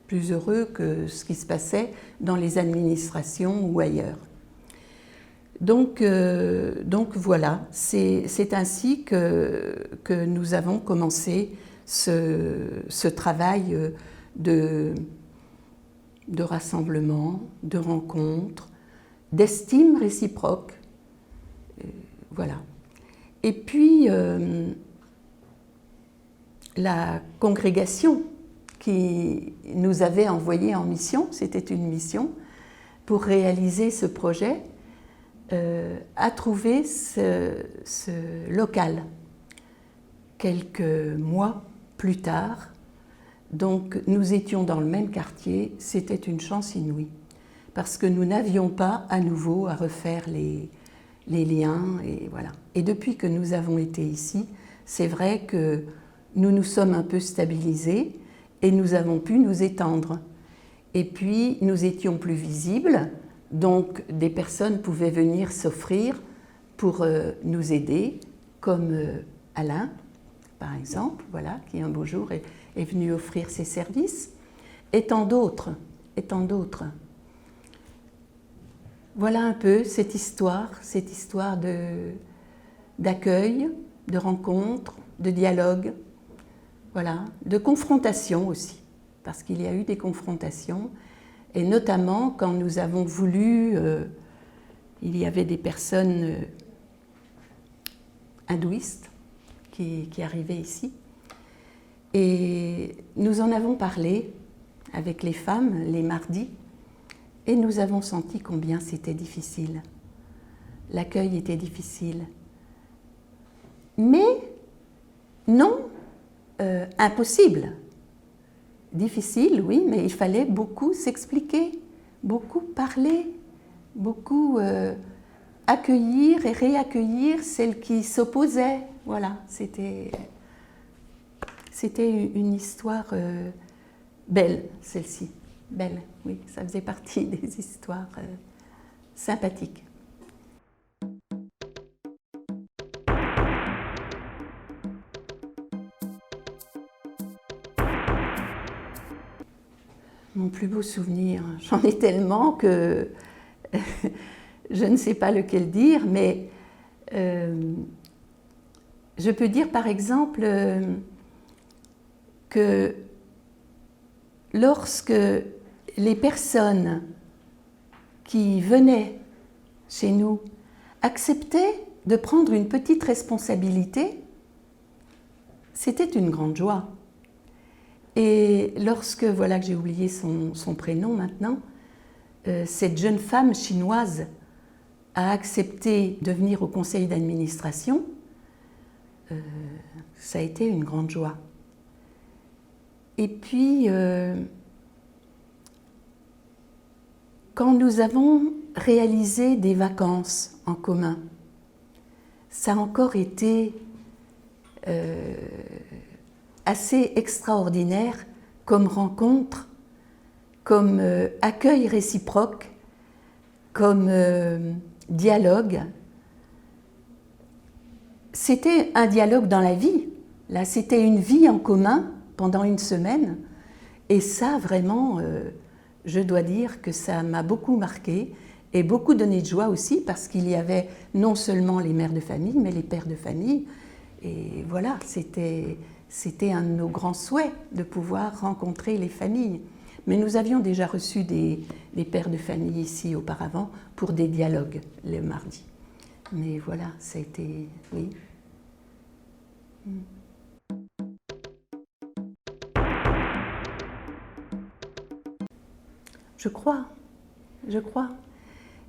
que ce qui se passait dans les administrations ou ailleurs. Donc voilà, c'est ainsi que nous avons commencé ce travail de rassemblement, de rencontre, d'estime réciproque. Voilà. Et puis, la congrégation qui nous avait envoyés en mission, c'était une mission, pour réaliser ce projet, a trouvé ce local quelques mois plus tard. Donc nous étions dans le même quartier, c'était une chance inouïe, parce que nous n'avions pas à nouveau à refaire les liens, et voilà. Et depuis que nous avons été ici, c'est vrai que nous nous sommes un peu stabilisés et nous avons pu nous étendre. Et puis nous étions plus visibles, donc des personnes pouvaient venir s'offrir pour nous aider, comme Alain, par exemple, voilà, qui un beau jour est venu offrir ses services, et tant d'autres, et tant d'autres. Voilà un peu cette histoire d'accueil, de rencontre, de dialogue, voilà, de confrontation aussi, parce qu'il y a eu des confrontations, et notamment quand nous avons voulu, il y avait des personnes hindouistes qui arrivaient ici, et nous en avons parlé avec les femmes les mardis, et nous avons senti combien c'était difficile. L'accueil était difficile. Mais non impossible. Difficile, oui, mais il fallait beaucoup s'expliquer, beaucoup parler, beaucoup accueillir et réaccueillir celles qui s'opposaient. Voilà, c'était une histoire belle, celle-ci. Belle, oui, ça faisait partie des histoires sympathiques. Mon plus beau souvenir, j'en ai tellement que je ne sais pas lequel dire, mais je peux dire par exemple que lorsque les personnes qui venaient chez nous acceptaient de prendre une petite responsabilité, c'était une grande joie. Et lorsque, voilà que j'ai oublié son prénom maintenant, cette jeune femme chinoise a accepté de venir au conseil d'administration, ça a été une grande joie. Et puis, quand nous avons réalisé des vacances en commun, ça a encore été assez extraordinaire comme rencontre, comme accueil réciproque, comme dialogue. C'était un dialogue dans la vie. Là, c'était une vie en commun pendant une semaine. Et ça, vraiment, je dois dire que ça m'a beaucoup marqué et beaucoup donné de joie aussi, parce qu'il y avait non seulement les mères de famille, mais les pères de famille. Et voilà, c'était un de nos grands souhaits de pouvoir rencontrer les familles. Mais nous avions déjà reçu des pères de famille ici auparavant pour des dialogues le mardi. Mais voilà, ça a été, oui. Je crois.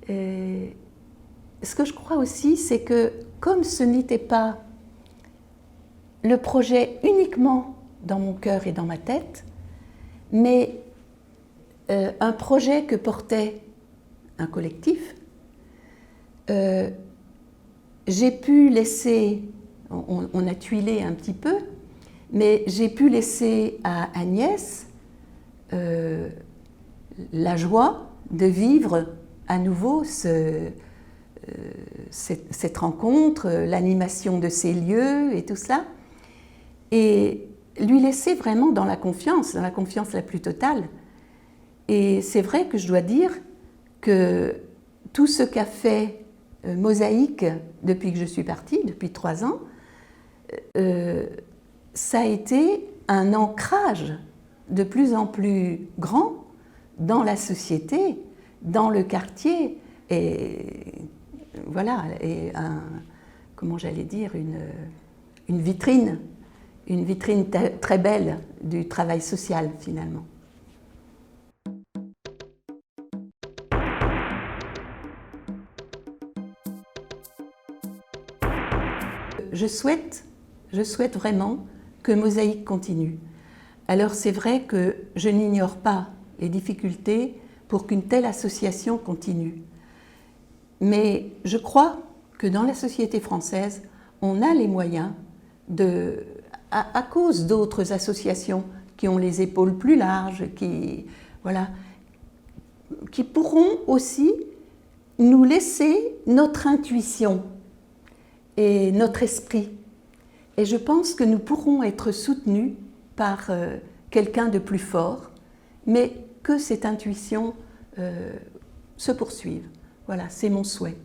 Ce que je crois aussi, c'est que comme ce n'était pas le projet uniquement dans mon cœur et dans ma tête, mais un projet que portait un collectif, j'ai pu laisser, on a tuilé un petit peu, mais j'ai pu laisser à Agnès la joie de vivre à nouveau cette rencontre, l'animation de ces lieux et tout cela, et lui laisser vraiment dans la confiance la plus totale. Et c'est vrai que je dois dire que tout ce qu'a fait Mosaïque depuis que je suis partie, depuis 3 ans, ça a été un ancrage de plus en plus grand dans la société, dans le quartier, et voilà, et comment j'allais dire, une vitrine très belle du travail social finalement. Je souhaite vraiment que Mosaïque continue. Alors c'est vrai que je n'ignore pas les difficultés pour qu'une telle association continue. Mais je crois que dans la société française, on a les moyens à cause d'autres associations qui ont les épaules plus larges, qui pourront aussi nous laisser notre intuition et notre esprit. Et je pense que nous pourrons être soutenus par quelqu'un de plus fort, mais que cette intuition se poursuive. Voilà, c'est mon souhait.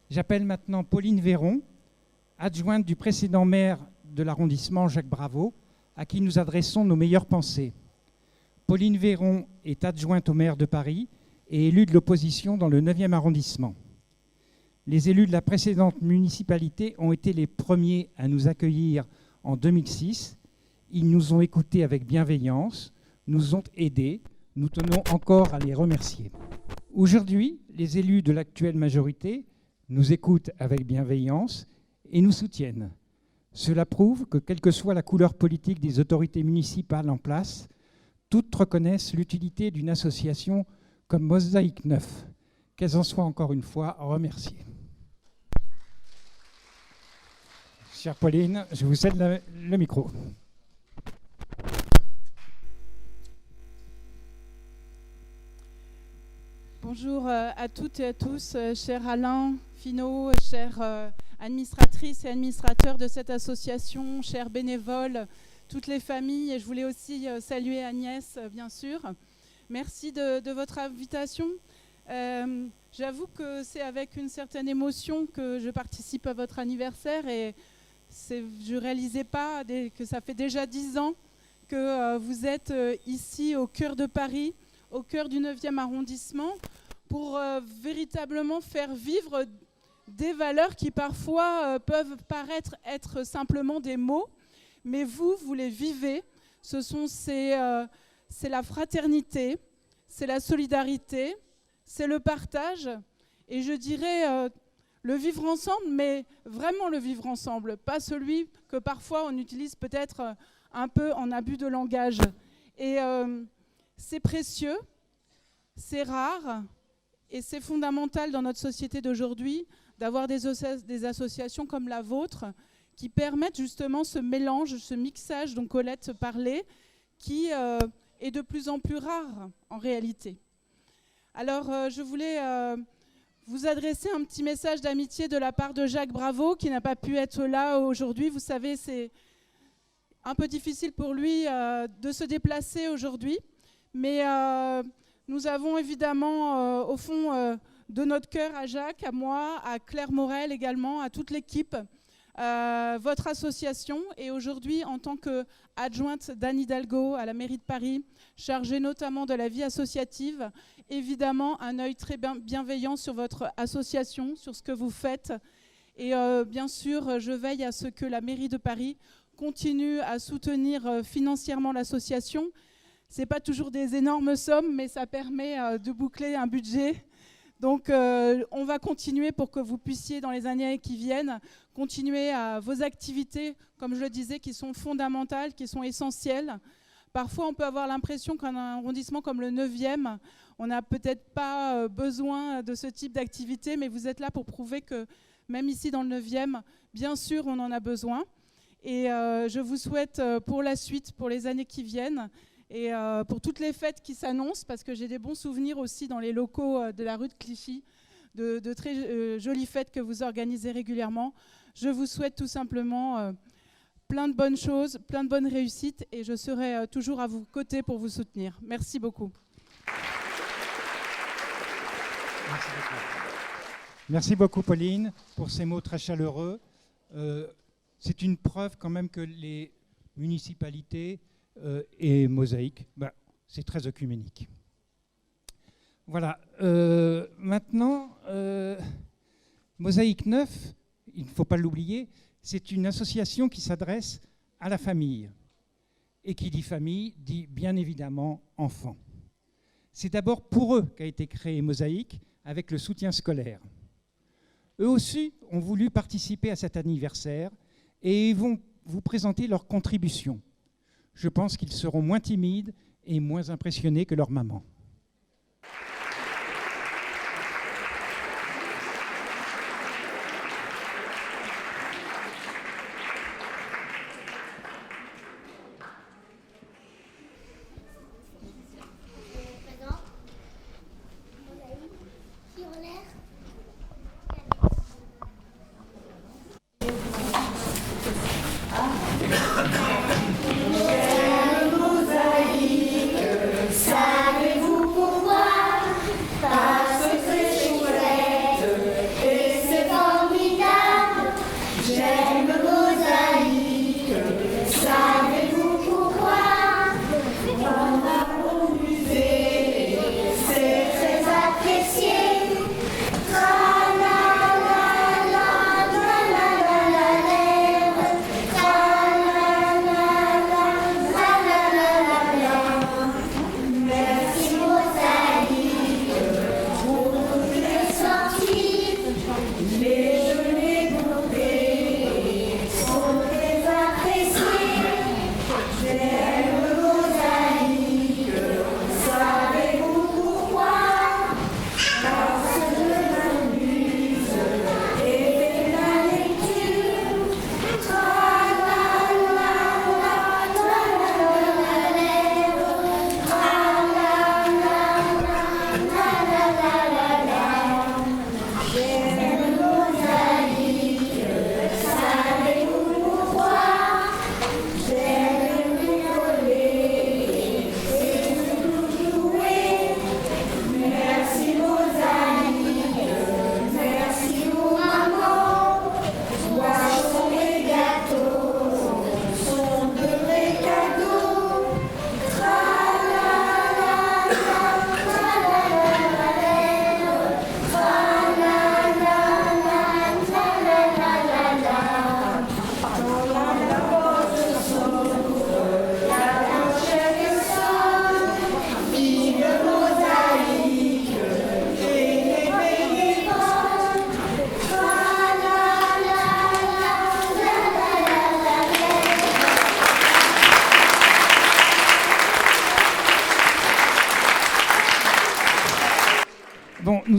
J'appelle maintenant Pauline Véron, adjointe du précédent maire de l'arrondissement, Jacques Bravot, à qui nous adressons nos meilleures pensées. Pauline Véron est adjointe au maire de Paris et élue de l'opposition dans le 9e arrondissement. Les élus de la précédente municipalité ont été les premiers à nous accueillir en 2006. Ils nous ont écoutés avec bienveillance, nous ont aidés. Nous tenons encore à les remercier. Aujourd'hui, les élus de l'actuelle majorité nous écoutent avec bienveillance et nous soutiennent. Cela prouve que, quelle que soit la couleur politique des autorités municipales en place, toutes reconnaissent l'utilité d'une association comme Mosaïque 9. Qu'elles en soient encore une fois remerciées. Chère Pauline, je vous cède le micro. Bonjour à toutes et à tous, cher Alain Finot, chères administratrices et administrateurs de cette association, chers bénévoles, toutes les familles. Et je voulais aussi saluer Agnès, bien sûr. Merci de votre invitation. J'avoue que c'est avec une certaine émotion que je participe à votre anniversaire et je ne réalisais pas que ça fait déjà 10 ans que vous êtes ici au cœur de Paris, au cœur du 9e arrondissement, pour véritablement faire vivre des valeurs qui parfois peuvent paraître être simplement des mots, mais vous les vivez. C'est la fraternité, c'est la solidarité, c'est le partage, et je dirais le vivre ensemble, mais vraiment le vivre ensemble, pas celui que parfois on utilise peut-être un peu en abus de langage. Et c'est précieux, c'est rare, et c'est fondamental dans notre société d'aujourd'hui d'avoir des associations comme la vôtre qui permettent justement ce mélange, ce mixage dont Colette parlait, qui est de plus en plus rare en réalité. Alors je voulais vous adresser un petit message d'amitié de la part de Jacques Bravot, qui n'a pas pu être là aujourd'hui. Vous savez, c'est un peu difficile pour lui de se déplacer aujourd'hui, mais nous avons évidemment au fond de notre cœur à Jacques, à moi, à Claire Morel également, à toute l'équipe, votre association. Et aujourd'hui, en tant qu'adjointe d'Anne Hidalgo à la mairie de Paris, chargée notamment de la vie associative, évidemment un œil très bienveillant sur votre association, sur ce que vous faites. Et bien sûr, je veille à ce que la mairie de Paris continue à soutenir financièrement l'association. Ce n'est pas toujours des énormes sommes, mais ça permet de boucler un budget. Donc on va continuer pour que vous puissiez, dans les années qui viennent, continuer à vos activités, comme je le disais, qui sont fondamentales, qui sont essentielles. Parfois, on peut avoir l'impression qu'un arrondissement comme le 9e, on n'a peut-être pas besoin de ce type d'activité, mais vous êtes là pour prouver que même ici dans le 9e, bien sûr, on en a besoin. Et je vous souhaite pour la suite, pour les années qui viennent, et pour toutes les fêtes qui s'annoncent, parce que j'ai des bons souvenirs aussi dans les locaux de la rue de Clichy, de très jolies fêtes que vous organisez régulièrement. Je vous souhaite tout simplement plein de bonnes choses, plein de bonnes réussites, et je serai toujours à vos côtés pour vous soutenir. Merci beaucoup. Merci beaucoup, Pauline, pour ces mots très chaleureux. C'est une preuve quand même que les municipalités et Mosaïque, c'est très œcuménique. Voilà. Maintenant, Mosaïque 9, il ne faut pas l'oublier, c'est une association qui s'adresse à la famille. Et qui dit famille, dit bien évidemment enfants. C'est d'abord pour eux qu'a été créé Mosaïque, avec le soutien scolaire. Eux aussi ont voulu participer à cet anniversaire et ils vont vous présenter leur contribution. Je pense qu'ils seront moins timides et moins impressionnés que leur maman.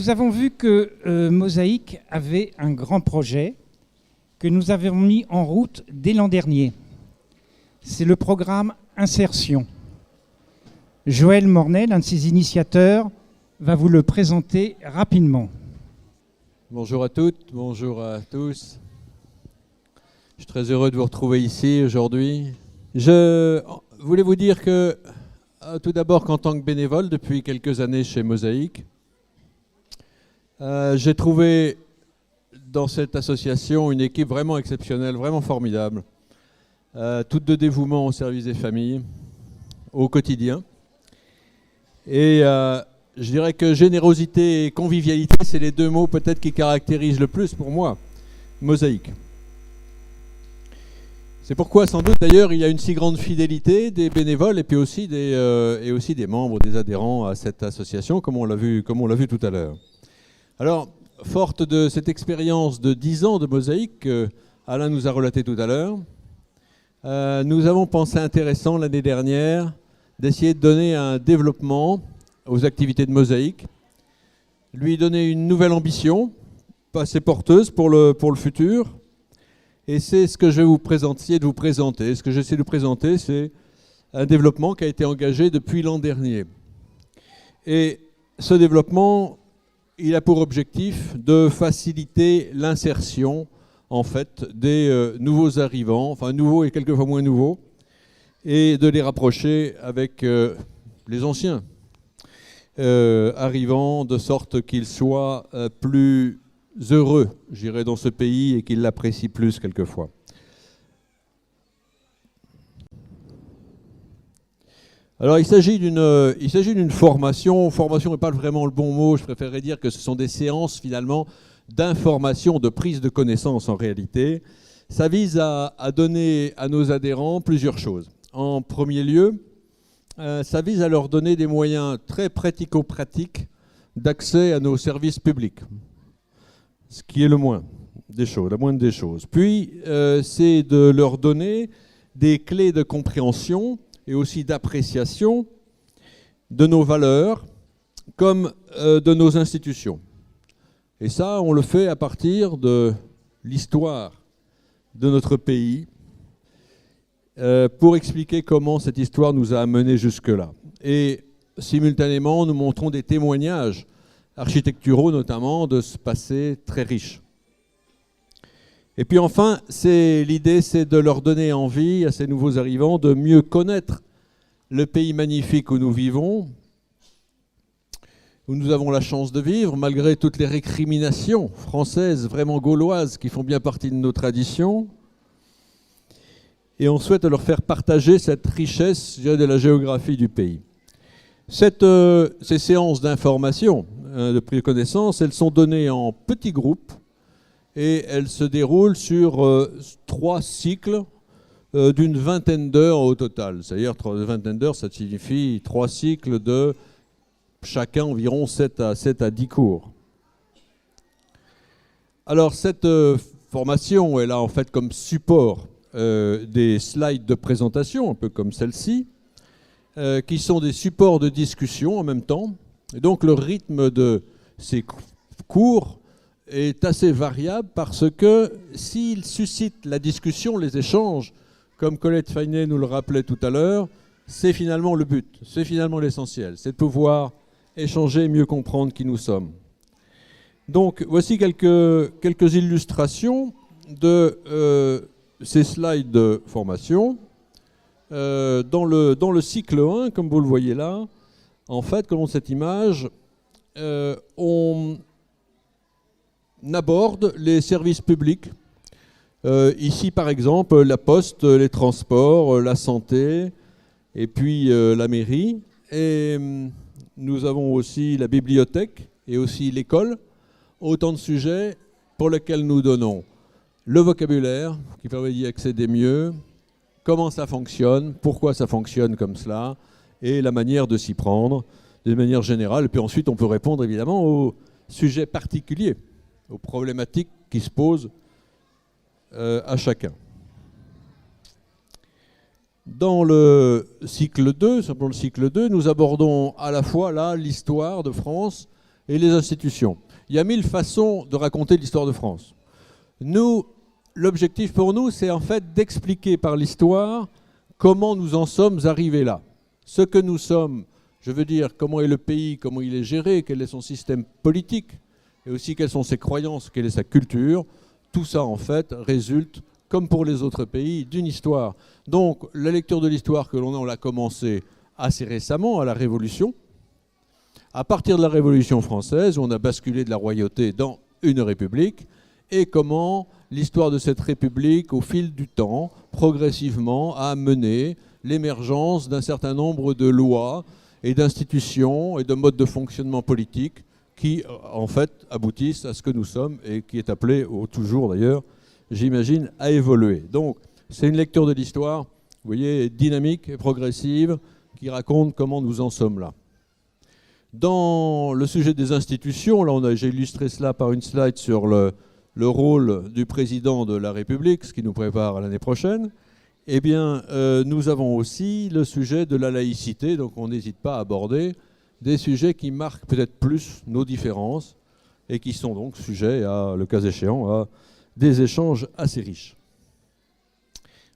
nous avons vu que Mosaïque avait un grand projet que nous avons mis en route dès l'an dernier. C'est le programme Insertion. Joël Mornay, l'un de ses initiateurs, va vous le présenter rapidement. Bonjour à toutes, bonjour à tous. Je suis très heureux de vous retrouver ici aujourd'hui. Je voulais vous dire que, tout d'abord qu'en tant que bénévole depuis quelques années chez Mosaïque, j'ai trouvé dans cette association une équipe vraiment exceptionnelle, vraiment formidable, toute de dévouement au service des familles, au quotidien. Et je dirais que générosité et convivialité, c'est les deux mots peut-être qui caractérisent le plus pour moi Mosaïque. C'est pourquoi sans doute d'ailleurs il y a une si grande fidélité des bénévoles et puis aussi des membres, des adhérents à cette association, comme on l'a vu tout à l'heure. Alors, forte de cette expérience de 10 ans de Mosaïque que Alain nous a relaté tout à l'heure, nous avons pensé intéressant l'année dernière d'essayer de donner un développement aux activités de Mosaïque, lui donner une nouvelle ambition, assez porteuse pour le futur. Et c'est ce que je vais vous présenter. Ce que j'essaie de vous présenter, c'est un développement qui a été engagé depuis l'an dernier. Et ce développement, il a pour objectif de faciliter l'insertion, en fait, des nouveaux arrivants, enfin nouveaux et quelquefois moins nouveaux, et de les rapprocher avec les anciens arrivants, de sorte qu'ils soient plus heureux, j'irai, dans ce pays et qu'ils l'apprécient plus quelquefois. Alors il s'agit d'une formation. Formation n'est pas vraiment le bon mot, je préférerais dire que ce sont des séances finalement d'information, de prise de connaissance en réalité. Ça vise à donner à nos adhérents plusieurs choses. En premier lieu, ça vise à leur donner des moyens très pratico-pratiques d'accès à nos services publics, ce qui est la moindre des choses. Puis, c'est de leur donner des clés de compréhension et aussi d'appréciation de nos valeurs comme de nos institutions. Et ça, on le fait à partir de l'histoire de notre pays, pour expliquer comment cette histoire nous a amenés jusque-là. Et simultanément, nous montrons des témoignages architecturaux notamment de ce passé très riche. Et puis enfin, l'idée, c'est de leur donner envie à ces nouveaux arrivants de mieux connaître le pays magnifique où nous vivons, où nous avons la chance de vivre, malgré toutes les récriminations françaises, vraiment gauloises, qui font bien partie de nos traditions. Et on souhaite leur faire partager cette richesse, je dirais, de la géographie du pays. Ces séances d'information, de prise de connaissance, elles sont données en petits groupes et elles se déroulent sur 3 cycles d'une vingtaine d'heures au total. C'est-à-dire, une vingtaine d'heures, ça signifie 3 cycles de chacun environ 7 à 10 cours. Alors, cette formation, elle a en fait comme support des slides de présentation, un peu comme celle-ci, qui sont des supports de discussion en même temps. Et donc le rythme de ces cours est assez variable parce que s'il suscite la discussion, les échanges, comme Colette Fainet nous le rappelait tout à l'heure, c'est finalement le but, c'est finalement l'essentiel, c'est de pouvoir échanger et mieux comprendre qui nous sommes. Donc voici quelques illustrations de ces slides de formation. Dans le cycle 1, comme vous le voyez là, en fait, comme cette image, on aborde les services publics. Ici, par exemple, la poste, les transports, la santé, et puis la mairie. Et nous avons aussi la bibliothèque et aussi l'école. Autant de sujets pour lesquels nous donnons le vocabulaire qui permet d'y accéder mieux, comment ça fonctionne, pourquoi ça fonctionne comme cela, et la manière de s'y prendre de manière générale. Et puis ensuite, on peut répondre évidemment aux sujets particuliers, aux problématiques qui se posent à chacun. Dans le cycle 2, nous abordons à la fois là l'histoire de France et les institutions. Il y a 1000 façons de raconter l'histoire de France. Nous, l'objectif pour nous, c'est en fait d'expliquer par l'histoire comment nous en sommes arrivés là. Ce que nous sommes, je veux dire, comment est le pays, comment il est géré, quel est son système politique, et aussi quelles sont ses croyances, quelle est sa culture. Tout ça, en fait, résulte, comme pour les autres pays, d'une histoire. Donc, la lecture de l'histoire que l'on a, on l'a commencé assez récemment, à la Révolution. À partir de la Révolution française, on a basculé de la royauté dans une république, et comment l'histoire de cette république, au fil du temps, progressivement, a mené l'émergence d'un certain nombre de lois et d'institutions et de modes de fonctionnement politique qui, en fait, aboutissent à ce que nous sommes et qui est appelé, toujours d'ailleurs, j'imagine, à évoluer. Donc, c'est une lecture de l'histoire, vous voyez, dynamique et progressive, qui raconte comment nous en sommes là. Dans le sujet des institutions, là, j'ai illustré cela par une slide sur le rôle du président de la République, ce qui nous prépare à l'année prochaine. Eh bien, nous avons aussi le sujet de la laïcité, donc on n'hésite pas à aborder des sujets qui marquent peut-être plus nos différences et qui sont donc sujets, à, le cas échéant, à des échanges assez riches.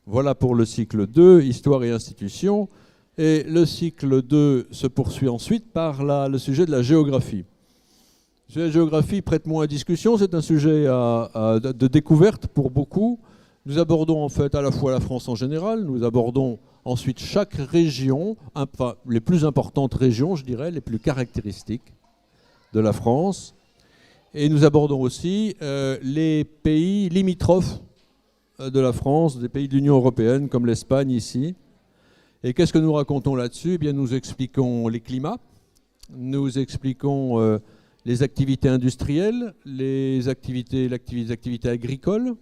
Voilà pour le cycle 2, Histoire et institutions. Et le cycle 2 se poursuit ensuite par le sujet de la géographie. Le sujet de la géographie prête moins à discussion, c'est un sujet de découverte pour beaucoup. Nous abordons en fait à la fois la France en général, nous abordons ensuite chaque région, enfin les plus importantes régions, je dirais, les plus caractéristiques de la France. Et nous abordons aussi les pays limitrophes de la France, des pays de l'Union européenne, comme l'Espagne ici. Et qu'est-ce que nous racontons là-dessus? Eh bien, nous expliquons les climats, nous expliquons les activités industrielles, les activités agricoles.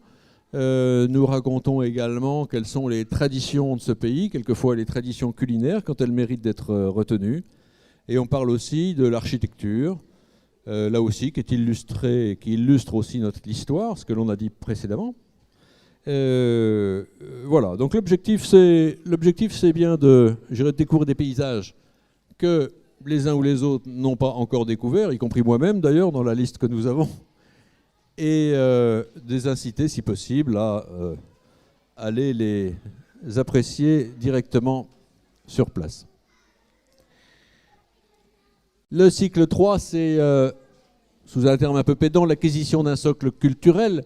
Nous racontons également quelles sont les traditions de ce pays, quelquefois les traditions culinaires quand elles méritent d'être retenues. Et on parle aussi de l'architecture, là aussi, qui est illustrée, qui illustre aussi notre histoire, ce que l'on a dit précédemment. Voilà, donc l'objectif c'est bien de découvrir des paysages que les uns ou les autres n'ont pas encore découverts, y compris moi-même d'ailleurs dans la liste que nous avons, et des inciter si possible à aller les apprécier directement sur place. Le cycle 3, c'est, sous un terme un peu pédant, l'acquisition d'un socle culturel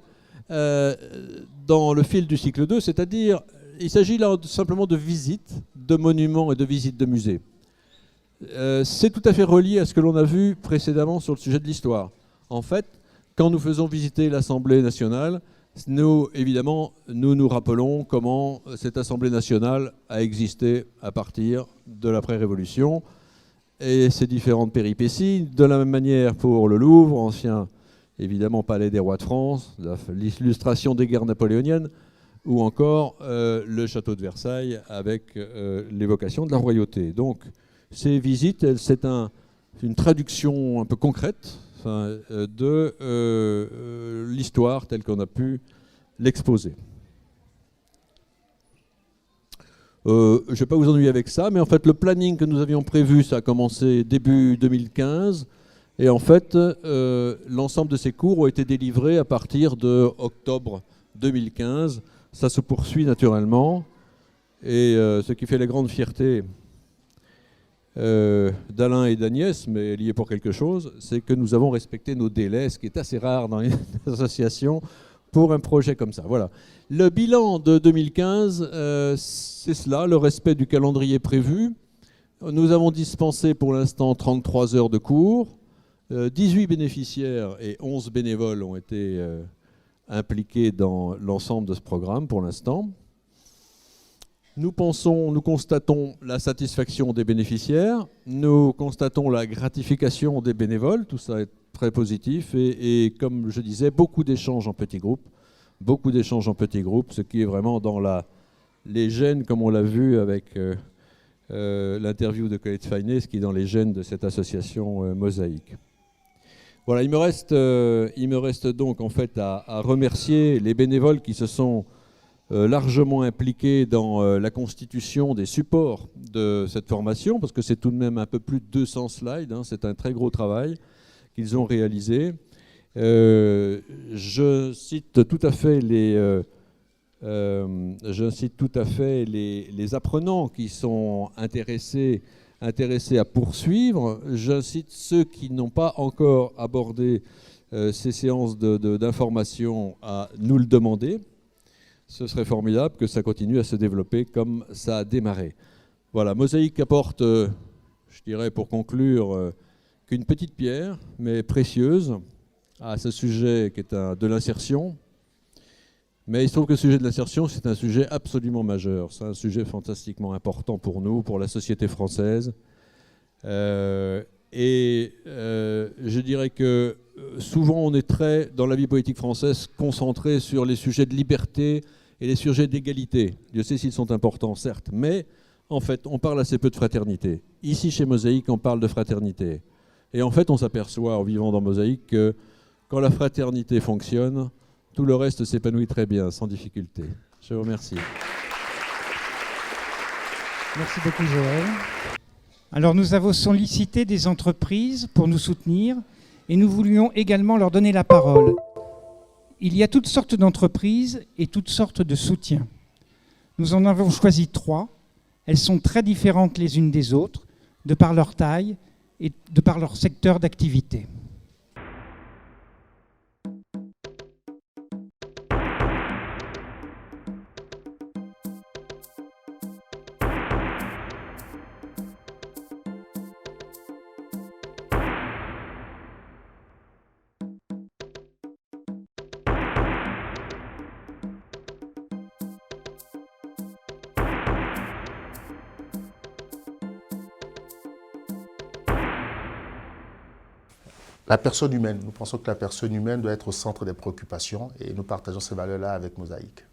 dans le fil du cycle 2, c'est-à-dire, il s'agit là simplement de visites de monuments et de visites de musées. C'est tout à fait relié à ce que l'on a vu précédemment sur le sujet de l'histoire. En fait, quand nous faisons visiter l'Assemblée nationale, nous, évidemment, nous rappelons comment cette Assemblée nationale a existé à partir de l'après-Révolution et ses différentes péripéties. De la même manière pour le Louvre, ancien, évidemment, palais des rois de France, l'illustration des guerres napoléoniennes, ou encore le château de Versailles avec l'évocation de la royauté. Donc, ces visites, c'est une traduction un peu concrète de l'histoire telle qu'on a pu l'exposer. Je ne vais pas vous ennuyer avec ça, mais en fait le planning que nous avions prévu, ça a commencé début 2015, et en fait l'ensemble de ces cours ont été délivrés à partir de octobre 2015. Ça se poursuit naturellement, et ce qui fait la grande fierté d'Alain et d'Agnès, mais lié pour quelque chose, c'est que nous avons respecté nos délais, ce qui est assez rare dans une association pour un projet comme ça. Voilà. Le bilan de 2015, c'est cela, le respect du calendrier prévu. Nous avons dispensé pour l'instant 33 heures de cours, 18 bénéficiaires et 11 bénévoles ont été impliqués dans l'ensemble de ce programme pour l'instant. Nous constatons la satisfaction des bénéficiaires, nous constatons la gratification des bénévoles, tout ça est très positif, et comme je disais, beaucoup d'échanges en petits groupes, ce qui est vraiment dans les gènes, comme on l'a vu avec l'interview de Colette Fainé, ce qui est dans les gènes de cette association Mosaïque. Voilà, il me reste donc en fait à remercier les bénévoles qui se sont largement impliqués dans la constitution des supports de cette formation, parce que c'est tout de même un peu plus de 200 slides, hein, c'est un très gros travail, qu'ils ont réalisées. Je cite tout à fait les apprenants qui sont intéressés à poursuivre. J'incite ceux qui n'ont pas encore abordé ces séances d'information à nous le demander. Ce serait formidable que ça continue à se développer comme ça a démarré. Voilà, Mosaïque apporte, je dirais pour conclure, qu'une petite pierre, mais précieuse, à ce sujet qui est de l'insertion. Mais il se trouve que le sujet de l'insertion, c'est un sujet absolument majeur. C'est un sujet fantastiquement important pour nous, pour la société française. Je dirais que souvent, on est très, dans la vie politique française, concentré sur les sujets de liberté et les sujets d'égalité. Dieu sait s'ils sont importants, certes, mais en fait, on parle assez peu de fraternité. Ici, chez Mosaïque, on parle de fraternité. Et en fait, on s'aperçoit, en vivant dans Mosaïque, que quand la fraternité fonctionne, tout le reste s'épanouit très bien, sans difficulté. Je vous remercie. Merci beaucoup, Joël. Alors, nous avons sollicité des entreprises pour nous soutenir et nous voulions également leur donner la parole. Il y a toutes sortes d'entreprises et toutes sortes de soutiens. Nous en avons choisi 3. Elles sont très différentes les unes des autres, de par leur taille et de par leur secteur d'activité. La personne humaine. Nous pensons que la personne humaine doit être au centre des préoccupations et nous partageons ces valeurs-là avec Mosaïque.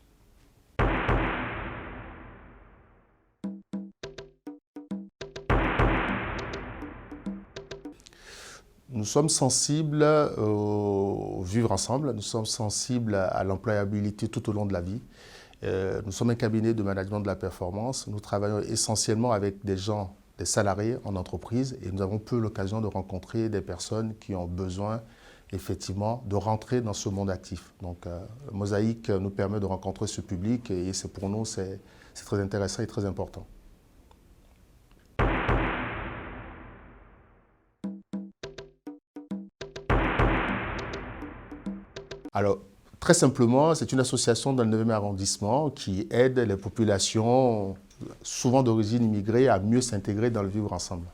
Nous sommes sensibles au vivre ensemble, nous sommes sensibles à l'employabilité tout au long de la vie. Nous sommes un cabinet de management de la performance. Nous travaillons essentiellement avec des gens, des salariés en entreprise et nous avons peu l'occasion de rencontrer des personnes qui ont besoin effectivement de rentrer dans ce monde actif. Donc Mosaïque nous permet de rencontrer ce public et c'est pour nous c'est très intéressant et très important. Alors, très simplement, c'est une association dans le 9e arrondissement qui aide les populations, souvent d'origine immigrée, à mieux s'intégrer dans le vivre ensemble.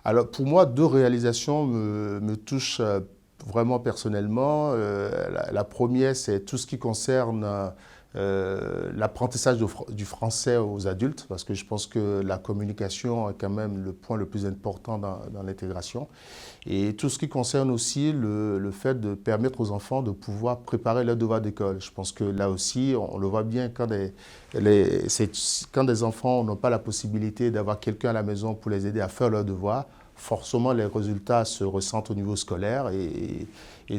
Alors, pour moi, 2 réalisations me touchent vraiment personnellement. La première, c'est tout ce qui concerne l'apprentissage du français aux adultes, parce que je pense que la communication est quand même le point le plus important dans l'intégration. Et tout ce qui concerne aussi le fait de permettre aux enfants de pouvoir préparer leurs devoirs d'école. Je pense que là aussi, on le voit bien quand des enfants n'ont pas la possibilité d'avoir quelqu'un à la maison pour les aider à faire leurs devoirs, forcément les résultats se ressentent au niveau scolaire et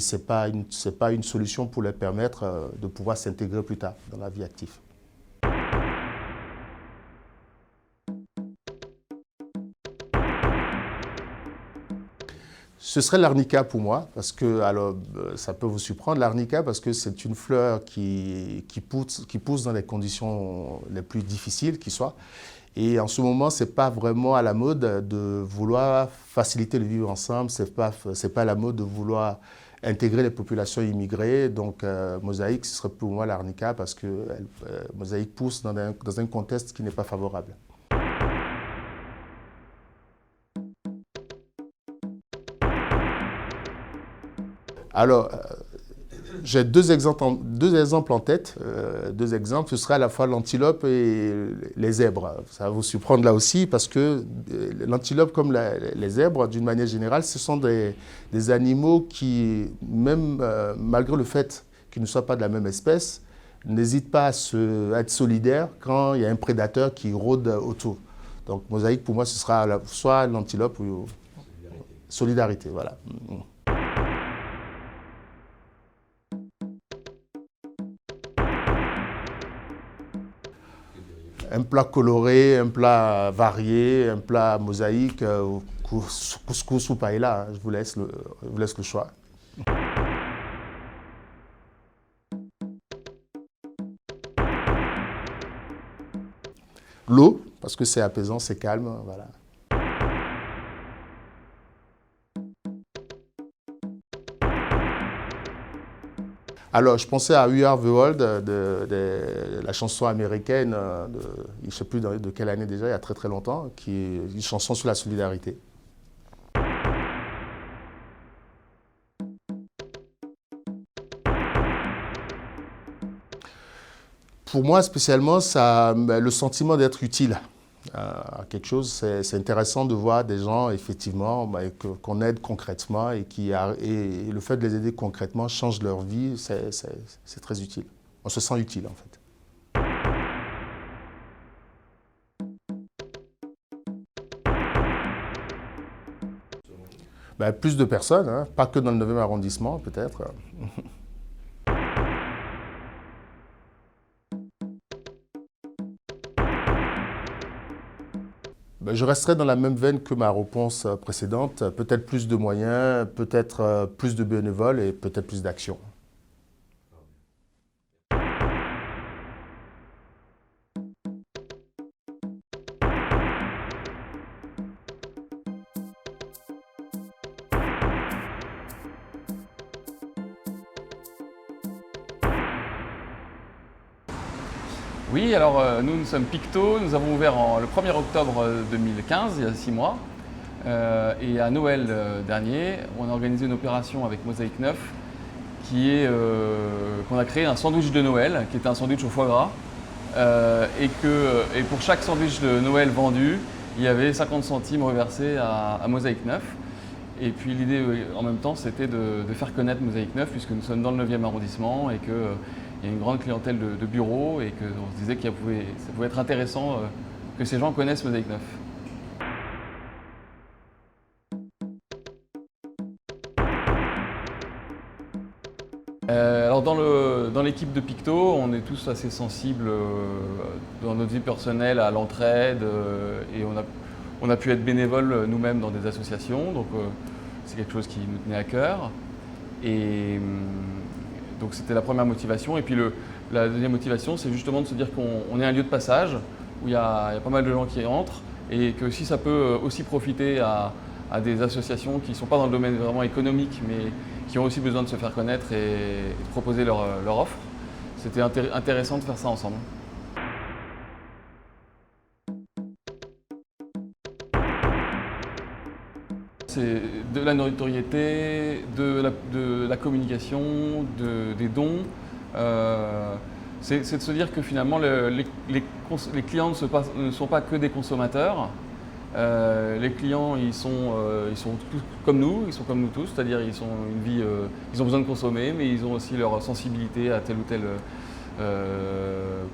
ce n'est pas une solution pour les permettre de pouvoir s'intégrer plus tard dans la vie active. Ce serait l'arnica pour moi, parce que, alors, ça peut vous surprendre, l'arnica parce que c'est une fleur qui pousse dans les conditions les plus difficiles qui soient. Et en ce moment, ce n'est pas vraiment à la mode de vouloir faciliter le vivre ensemble, ce n'est pas à la mode de vouloir intégrer les populations immigrées. Donc, Mosaïque, ce serait pour moi l'arnica parce que Mosaïque pousse dans un contexte qui n'est pas favorable. Alors, j'ai deux exemples en tête. Deux exemples, ce serait à la fois l'antilope et les zèbres. Ça va vous surprendre là aussi parce que l'antilope comme les zèbres, d'une manière générale, ce sont des animaux qui, même malgré le fait qu'ils ne soient pas de la même espèce, n'hésitent pas à être solidaires quand il y a un prédateur qui rôde autour. Donc Mosaïque, pour moi, ce sera soit l'antilope ou solidarité. Voilà. un plat coloré, un plat varié, un plat mosaïque, couscous ou paella. Je vous laisse le choix. L'eau, parce que c'est apaisant, c'est calme, voilà. Alors, je pensais à We Are the World, de la chanson américaine, je ne sais plus de quelle année déjà, il y a très très longtemps, qui est une chanson sur la solidarité. Pour moi, spécialement, le sentiment d'être utile à quelque chose, c'est intéressant de voir des gens, effectivement, qu'on aide concrètement et le fait de les aider concrètement change leur vie, c'est très utile. On se sent utile, en fait. Plus de personnes, hein, pas que dans le 9e arrondissement, peut-être. Je resterai dans la même veine que ma réponse précédente, peut-être plus de moyens, peut-être plus de bénévoles et peut-être plus d'actions. Oui, alors nous sommes Picto, nous avons ouvert le 1er octobre 2015, il y a 6 mois. Et à Noël dernier, on a organisé une opération avec Mosaïque 9 qu'on a créé un sandwich de Noël, qui était un sandwich au foie gras. Et pour chaque sandwich de Noël vendu, il y avait 50 centimes reversés à Mosaïque 9. Et puis l'idée en même temps, c'était de faire connaître Mosaïque 9, puisque nous sommes dans le 9e arrondissement et qu'il y a une grande clientèle de bureaux et qu'on se disait que ça pouvait être intéressant que ces gens connaissent Mosaïque 9. Alors dans l'équipe de Picto, on est tous assez sensibles dans notre vie personnelle à l'entraide et on a pu être bénévoles nous-mêmes dans des associations, donc c'est quelque chose qui nous tenait à cœur. Et donc c'était la première motivation. Et puis la deuxième motivation, c'est justement de se dire qu'on est un lieu de passage où il y a pas mal de gens qui entrent et que si ça peut aussi profiter à des associations qui ne sont pas dans le domaine vraiment économique, mais qui ont aussi besoin de se faire connaître et de proposer leur offre, c'était intéressant de faire ça ensemble. C'est de la notoriété, de la communication, des dons. C'est de se dire que finalement les clients ne sont pas que des consommateurs. Les clients, ils sont tous comme nous tous, c'est-à-dire ils ont besoin de consommer, mais ils ont aussi leur sensibilité à telle ou telle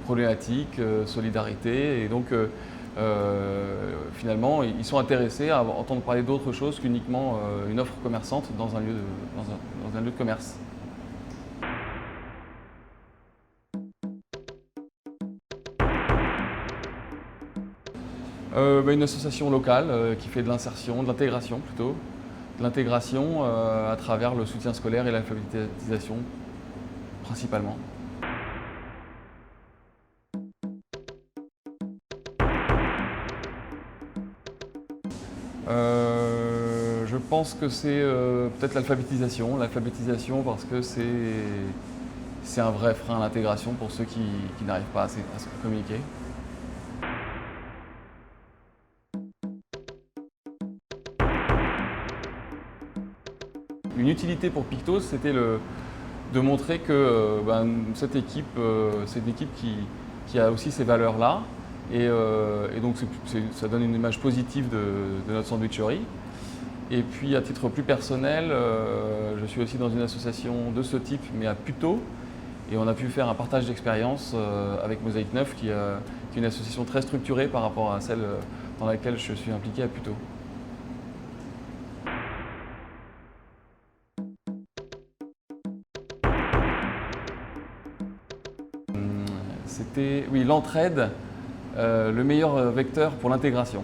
problématique, solidarité, et donc finalement ils sont intéressés à entendre parler d'autre chose qu'uniquement une offre commerçante dans un lieu de commerce. Une association locale qui fait de l'insertion, de l'intégration plutôt, de l'intégration à travers le soutien scolaire et l'alphabétisation principalement. Je pense que c'est peut-être l'alphabétisation parce que c'est un vrai frein à l'intégration pour ceux qui n'arrivent pas à se communiquer. Une utilité pour Picto, c'était de montrer que cette équipe, c'est une équipe qui a aussi ces valeurs-là. Et donc ça donne une image positive de notre sandwicherie. Et puis à titre plus personnel, je suis aussi dans une association de ce type, mais à Puteaux. Et on a pu faire un partage d'expérience avec Mosaïque 9, qui est une association très structurée par rapport à celle dans laquelle je suis impliqué à Puteaux. C'était, oui, l'entraide. le meilleur vecteur pour l'intégration.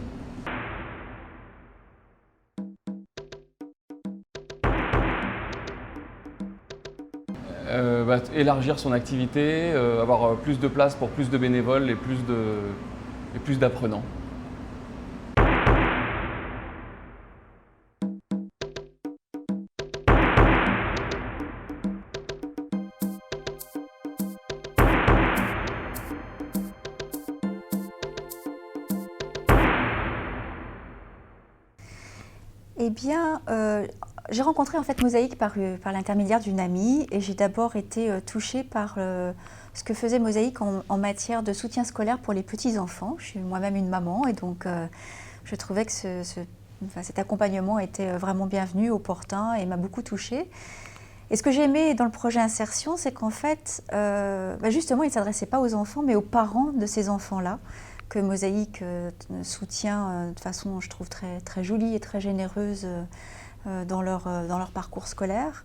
Élargir son activité, avoir plus de place pour plus de bénévoles et plus d'apprenants. Eh bien, j'ai rencontré en fait Mosaïque par l'intermédiaire d'une amie et j'ai d'abord été touchée par ce que faisait Mosaïque en matière de soutien scolaire pour les petits-enfants. Je suis moi-même une maman et donc je trouvais que cet accompagnement était vraiment bienvenu, opportun et m'a beaucoup touchée. Et ce que j'ai aimé dans le projet Insertion, c'est qu'en fait, justement, il ne s'adressait pas aux enfants mais aux parents de ces enfants-là, que Mosaïque soutient de façon, je trouve, très, très jolie et très généreuse dans leur parcours scolaire.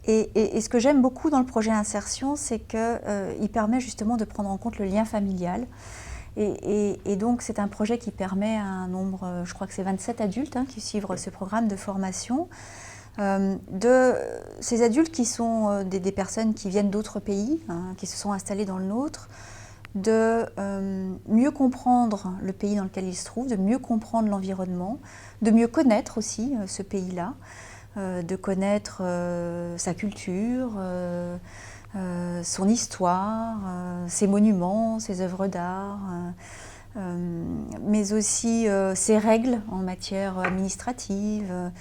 Et ce que j'aime beaucoup dans le projet Insertion, c'est qu'il permet justement de prendre en compte le lien familial. Et donc, c'est un projet qui permet à un nombre, je crois que c'est 27 adultes qui suivent ce programme de formation, de ces adultes qui sont des personnes qui viennent d'autres pays, qui se sont installés dans le nôtre, de mieux comprendre le pays dans lequel ils se trouvent, de mieux comprendre l'environnement, de mieux connaître aussi ce pays-là, de connaître sa culture, son histoire, ses monuments, ses œuvres d'art, mais aussi ses règles en matière administrative.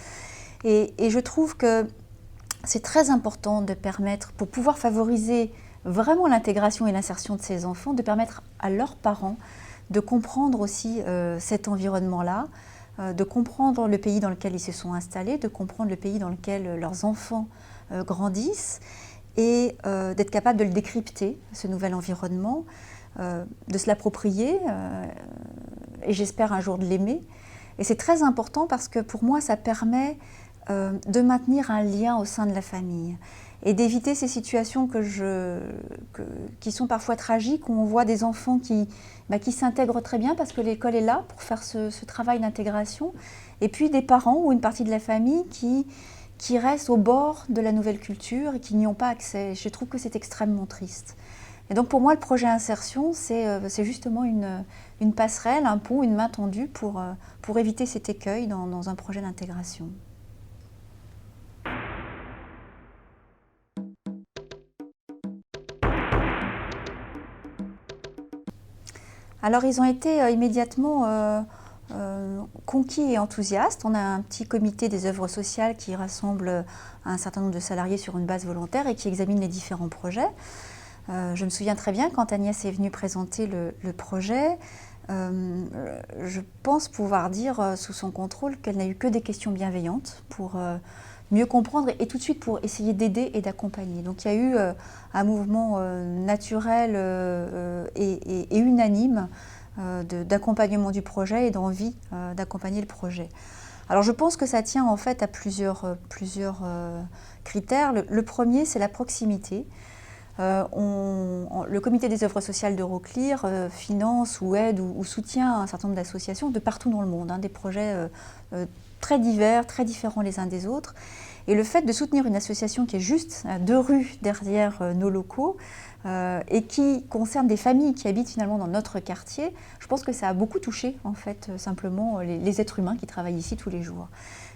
Et je trouve que c'est très important de permettre, pour pouvoir favoriser vraiment l'intégration et l'insertion de ces enfants, de permettre à leurs parents de comprendre aussi cet environnement-là, de comprendre le pays dans lequel ils se sont installés, de comprendre le pays dans lequel leurs enfants grandissent et d'être capable de le décrypter, ce nouvel environnement, de se l'approprier et j'espère un jour de l'aimer. Et c'est très important parce que pour moi, ça permet de maintenir un lien au sein de la famille et d'éviter ces situations qui sont parfois tragiques, où on voit des enfants qui s'intègrent très bien parce que l'école est là pour faire ce travail d'intégration, et puis des parents ou une partie de la famille qui restent au bord de la nouvelle culture et qui n'y ont pas accès. Je trouve que c'est extrêmement triste. Et donc pour moi, le projet Insertion, c'est justement une passerelle, un pont, une main tendue pour éviter cet écueil dans un projet d'intégration. Alors ils ont été immédiatement conquis et enthousiastes. On a un petit comité des œuvres sociales qui rassemble un certain nombre de salariés sur une base volontaire et qui examine les différents projets. Je me souviens très bien quand Agnès est venue présenter le projet, je pense pouvoir dire sous son contrôle qu'elle n'a eu que des questions bienveillantes pour mieux comprendre et tout de suite pour essayer d'aider et d'accompagner. Donc il y a eu un mouvement naturel et unanime d'accompagnement du projet et d'envie d'accompagner le projet. Alors je pense que ça tient en fait à plusieurs critères. Le premier, c'est la proximité. Le comité des œuvres sociales d'Euroclear finance ou aide ou soutient un certain nombre d'associations de partout dans le monde, des projets très divers, très différents les uns des autres. Et le fait de soutenir une association qui est juste à 2 rues derrière nos locaux et qui concerne des familles qui habitent finalement dans notre quartier, je pense que ça a beaucoup touché en fait simplement les êtres humains qui travaillent ici tous les jours.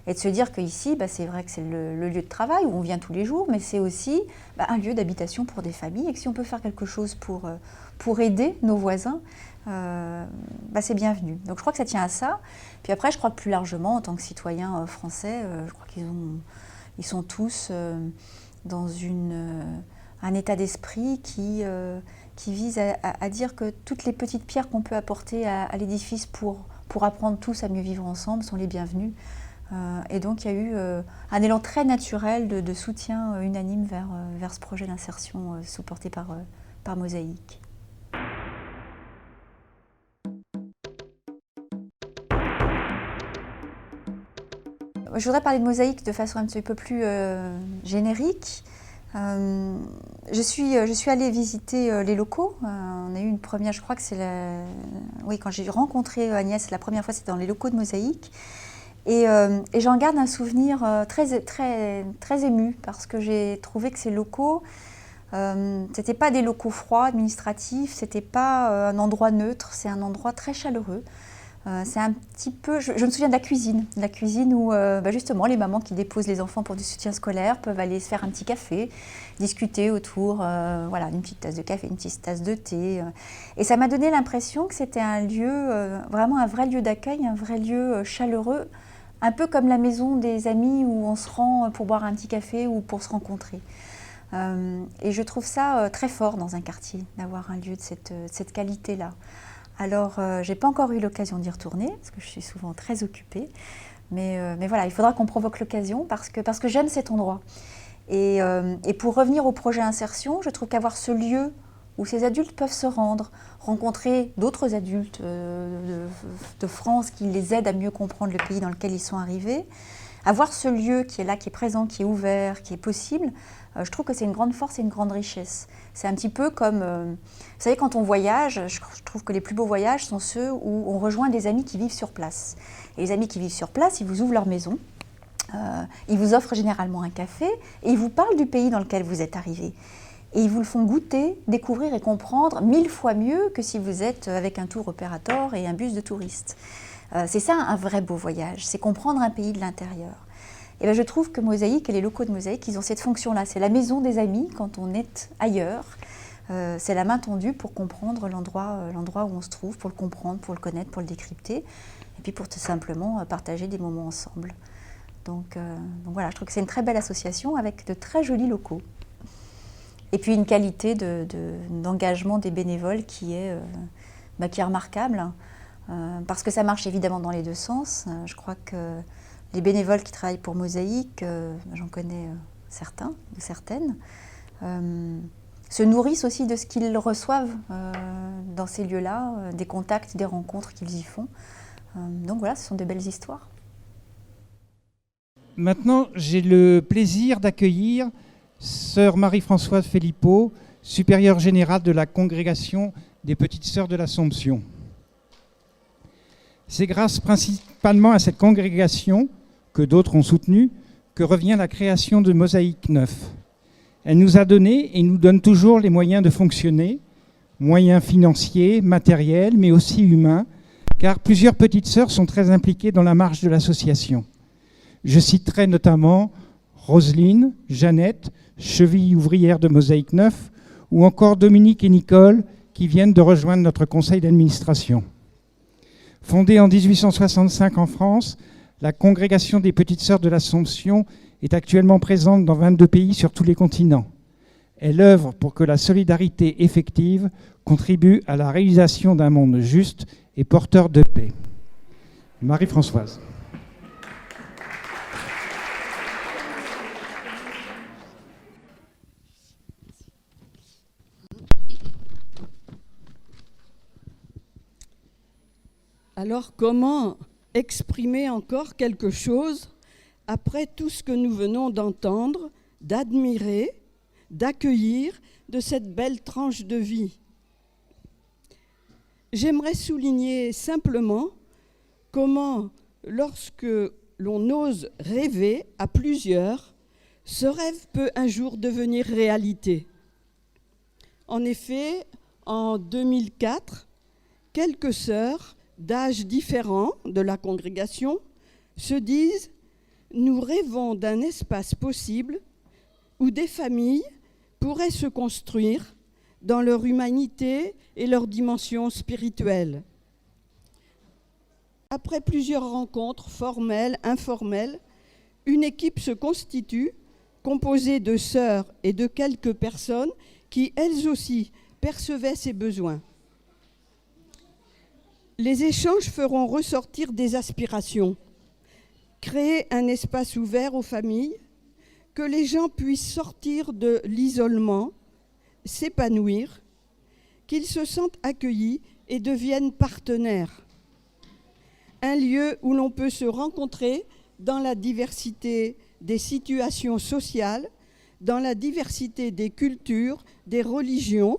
Et de se dire qu'ici, c'est vrai que c'est le lieu de travail où on vient tous les jours, mais c'est aussi un lieu d'habitation pour des familles et que si on peut faire quelque chose pour aider nos voisins, c'est bienvenu. Donc je crois que ça tient à ça. Puis après, je crois que plus largement, en tant que citoyens français, je crois qu'ils sont tous dans un état d'esprit qui vise à dire que toutes les petites pierres qu'on peut apporter à l'édifice pour apprendre tous à mieux vivre ensemble sont les bienvenues. Et donc il y a eu un élan très naturel de soutien unanime vers ce projet d'insertion supporté par Mosaïque. Je voudrais parler de Mosaïque de façon un petit peu plus générique. Je suis allée visiter les locaux. On a eu une première, je crois que c'est oui, quand j'ai rencontré Agnès, la première fois, c'était dans les locaux de Mosaïque. Et j'en garde un souvenir très ému, parce que j'ai trouvé que ces locaux, c'était pas des locaux froids, administratifs, c'était pas un endroit neutre, c'est un endroit très chaleureux. C'est un petit peu, je me souviens de la cuisine où justement les mamans qui déposent les enfants pour du soutien scolaire peuvent aller se faire un petit café, discuter autour, voilà, d'une petite tasse de café, une petite tasse de thé. Et ça m'a donné l'impression que c'était un lieu, vraiment un vrai lieu d'accueil, un vrai lieu chaleureux, un peu comme la maison des amis où on se rend pour boire un petit café ou pour se rencontrer. Et je trouve ça très fort dans un quartier, d'avoir un lieu de cette qualité-là. Alors, je n'ai pas encore eu l'occasion d'y retourner, parce que je suis souvent très occupée. Mais voilà, il faudra qu'on provoque l'occasion, parce que j'aime cet endroit. Et pour revenir au projet Insertion, je trouve qu'avoir ce lieu où ces adultes peuvent se rendre, rencontrer d'autres adultes de France qui les aident à mieux comprendre le pays dans lequel ils sont arrivés, avoir ce lieu qui est là, qui est présent, qui est ouvert, qui est possible, je trouve que c'est une grande force et une grande richesse. C'est un petit peu comme, vous savez, quand on voyage, je trouve que les plus beaux voyages sont ceux où on rejoint des amis qui vivent sur place. Et les amis qui vivent sur place, ils vous ouvrent leur maison, ils vous offrent généralement un café et ils vous parlent du pays dans lequel vous êtes arrivé. Et ils vous le font goûter, découvrir et comprendre 1000 fois mieux que si vous êtes avec un tour opérateur et un bus de touristes. C'est ça un vrai beau voyage, c'est comprendre un pays de l'intérieur. Et bien, je trouve que Mosaïque et les locaux de Mosaïque, ils ont cette fonction-là. C'est la maison des amis quand on est ailleurs. C'est la main tendue pour comprendre l'endroit où on se trouve, pour le comprendre, pour le connaître, pour le décrypter. Et puis pour tout simplement partager des moments ensemble. Donc voilà, je trouve que c'est une très belle association avec de très jolis locaux. Et puis une qualité d'engagement des bénévoles qui est remarquable. Parce que ça marche évidemment dans les deux sens. Je crois que les bénévoles qui travaillent pour Mosaïque, j'en connais certains ou certaines, se nourrissent aussi de ce qu'ils reçoivent dans ces lieux-là, des contacts, des rencontres qu'ils y font. Donc voilà, ce sont de belles histoires. Maintenant, j'ai le plaisir d'accueillir Sœur Marie-Françoise Philippot, supérieure générale de la Congrégation des Petites Sœurs de l'Assomption. C'est grâce principalement à cette congrégation, que d'autres ont soutenue, que revient la création de Mosaïque 9. Elle nous a donné et nous donne toujours les moyens de fonctionner, moyens financiers, matériels, mais aussi humains, car plusieurs petites sœurs sont très impliquées dans la marche de l'association. Je citerai notamment Roselyne, Jeannette, cheville ouvrière de Mosaïque 9, ou encore Dominique et Nicole, qui viennent de rejoindre notre conseil d'administration. Fondée en 1865 en France, la Congrégation des Petites Sœurs de l'Assomption est actuellement présente dans 22 pays sur tous les continents. Elle œuvre pour que la solidarité effective contribue à la réalisation d'un monde juste et porteur de paix. Marie-Françoise. Alors, comment exprimer encore quelque chose après tout ce que nous venons d'entendre, d'admirer, d'accueillir de cette belle tranche de vie? J'aimerais souligner simplement comment, lorsque l'on ose rêver à plusieurs, ce rêve peut un jour devenir réalité. En effet, en 2004, quelques sœurs d'âges différents de la congrégation se disent « Nous rêvons d'un espace possible où des familles pourraient se construire dans leur humanité et leur dimension spirituelle. » Après plusieurs rencontres formelles, informelles, une équipe se constitue composée de sœurs et de quelques personnes qui, elles aussi, percevaient ces besoins. Les échanges feront ressortir des aspirations, créer un espace ouvert aux familles, que les gens puissent sortir de l'isolement, s'épanouir, qu'ils se sentent accueillis et deviennent partenaires. Un lieu où l'on peut se rencontrer dans la diversité des situations sociales, dans la diversité des cultures, des religions,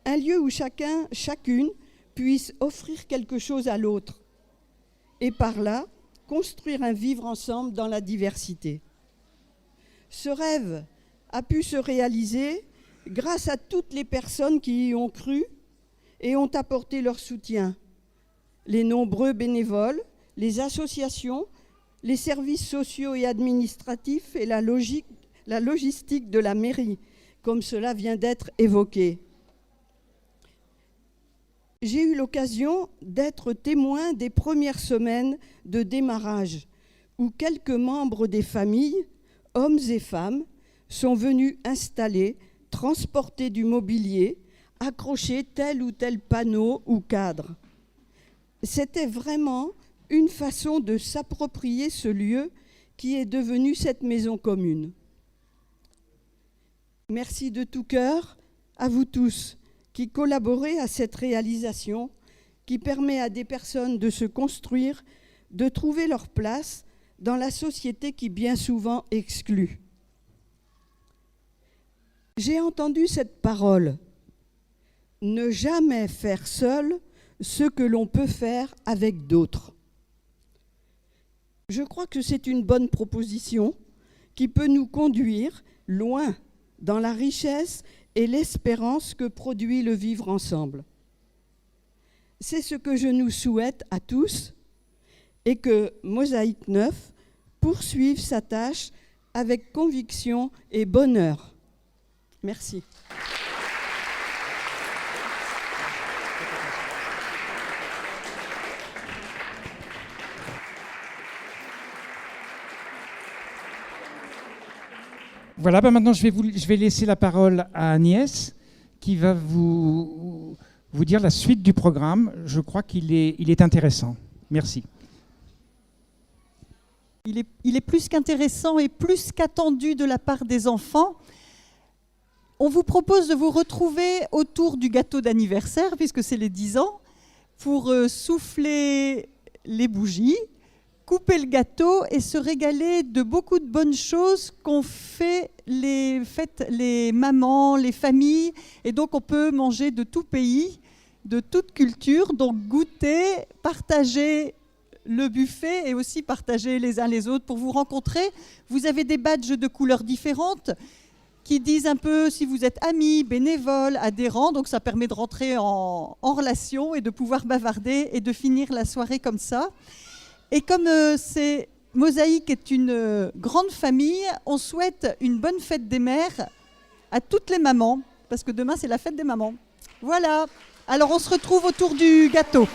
un lieu où chacune puisse offrir quelque chose à l'autre et par là construire un vivre ensemble dans la diversité. Ce rêve a pu se réaliser grâce à toutes les personnes qui y ont cru et ont apporté leur soutien, les nombreux bénévoles, les associations, les services sociaux et administratifs et la logistique de la mairie, comme cela vient d'être évoqué. J'ai eu l'occasion d'être témoin des premières semaines de démarrage où quelques membres des familles, hommes et femmes, sont venus installer, transporter du mobilier, accrocher tel ou tel panneau ou cadre. C'était vraiment une façon de s'approprier ce lieu qui est devenu cette maison commune. Merci de tout cœur à vous tous qui collaborez à cette réalisation qui permet à des personnes de se construire, de trouver leur place dans la société qui bien souvent exclut. J'ai entendu cette parole, ne jamais faire seul ce que l'on peut faire avec d'autres. Je crois que c'est une bonne proposition qui peut nous conduire loin dans la richesse et l'espérance que produit le vivre ensemble. C'est ce que je nous souhaite à tous et que Mosaïque 9 poursuive sa tâche avec conviction et bonheur. Merci. Voilà, maintenant je vais laisser la parole à Agnès qui va vous dire la suite du programme. Je crois qu'il est intéressant. Merci. Il est plus qu'intéressant et plus qu'attendu de la part des enfants. On vous propose de vous retrouver autour du gâteau d'anniversaire, puisque c'est les 10 ans, pour souffler les bougies, couper le gâteau et se régaler de beaucoup de bonnes choses qu'ont fait les mamans, les familles. Et donc on peut manger de tout pays, de toute culture, donc goûter, partager le buffet et aussi partager les uns les autres pour vous rencontrer. Vous avez des badges de couleurs différentes qui disent un peu si vous êtes amis, bénévoles, adhérents, donc ça permet de rentrer en relation et de pouvoir bavarder et de finir la soirée comme ça. Et comme Mosaïque est une grande famille, on souhaite une bonne fête des mères à toutes les mamans, parce que demain c'est la fête des mamans. Voilà, alors on se retrouve autour du gâteau.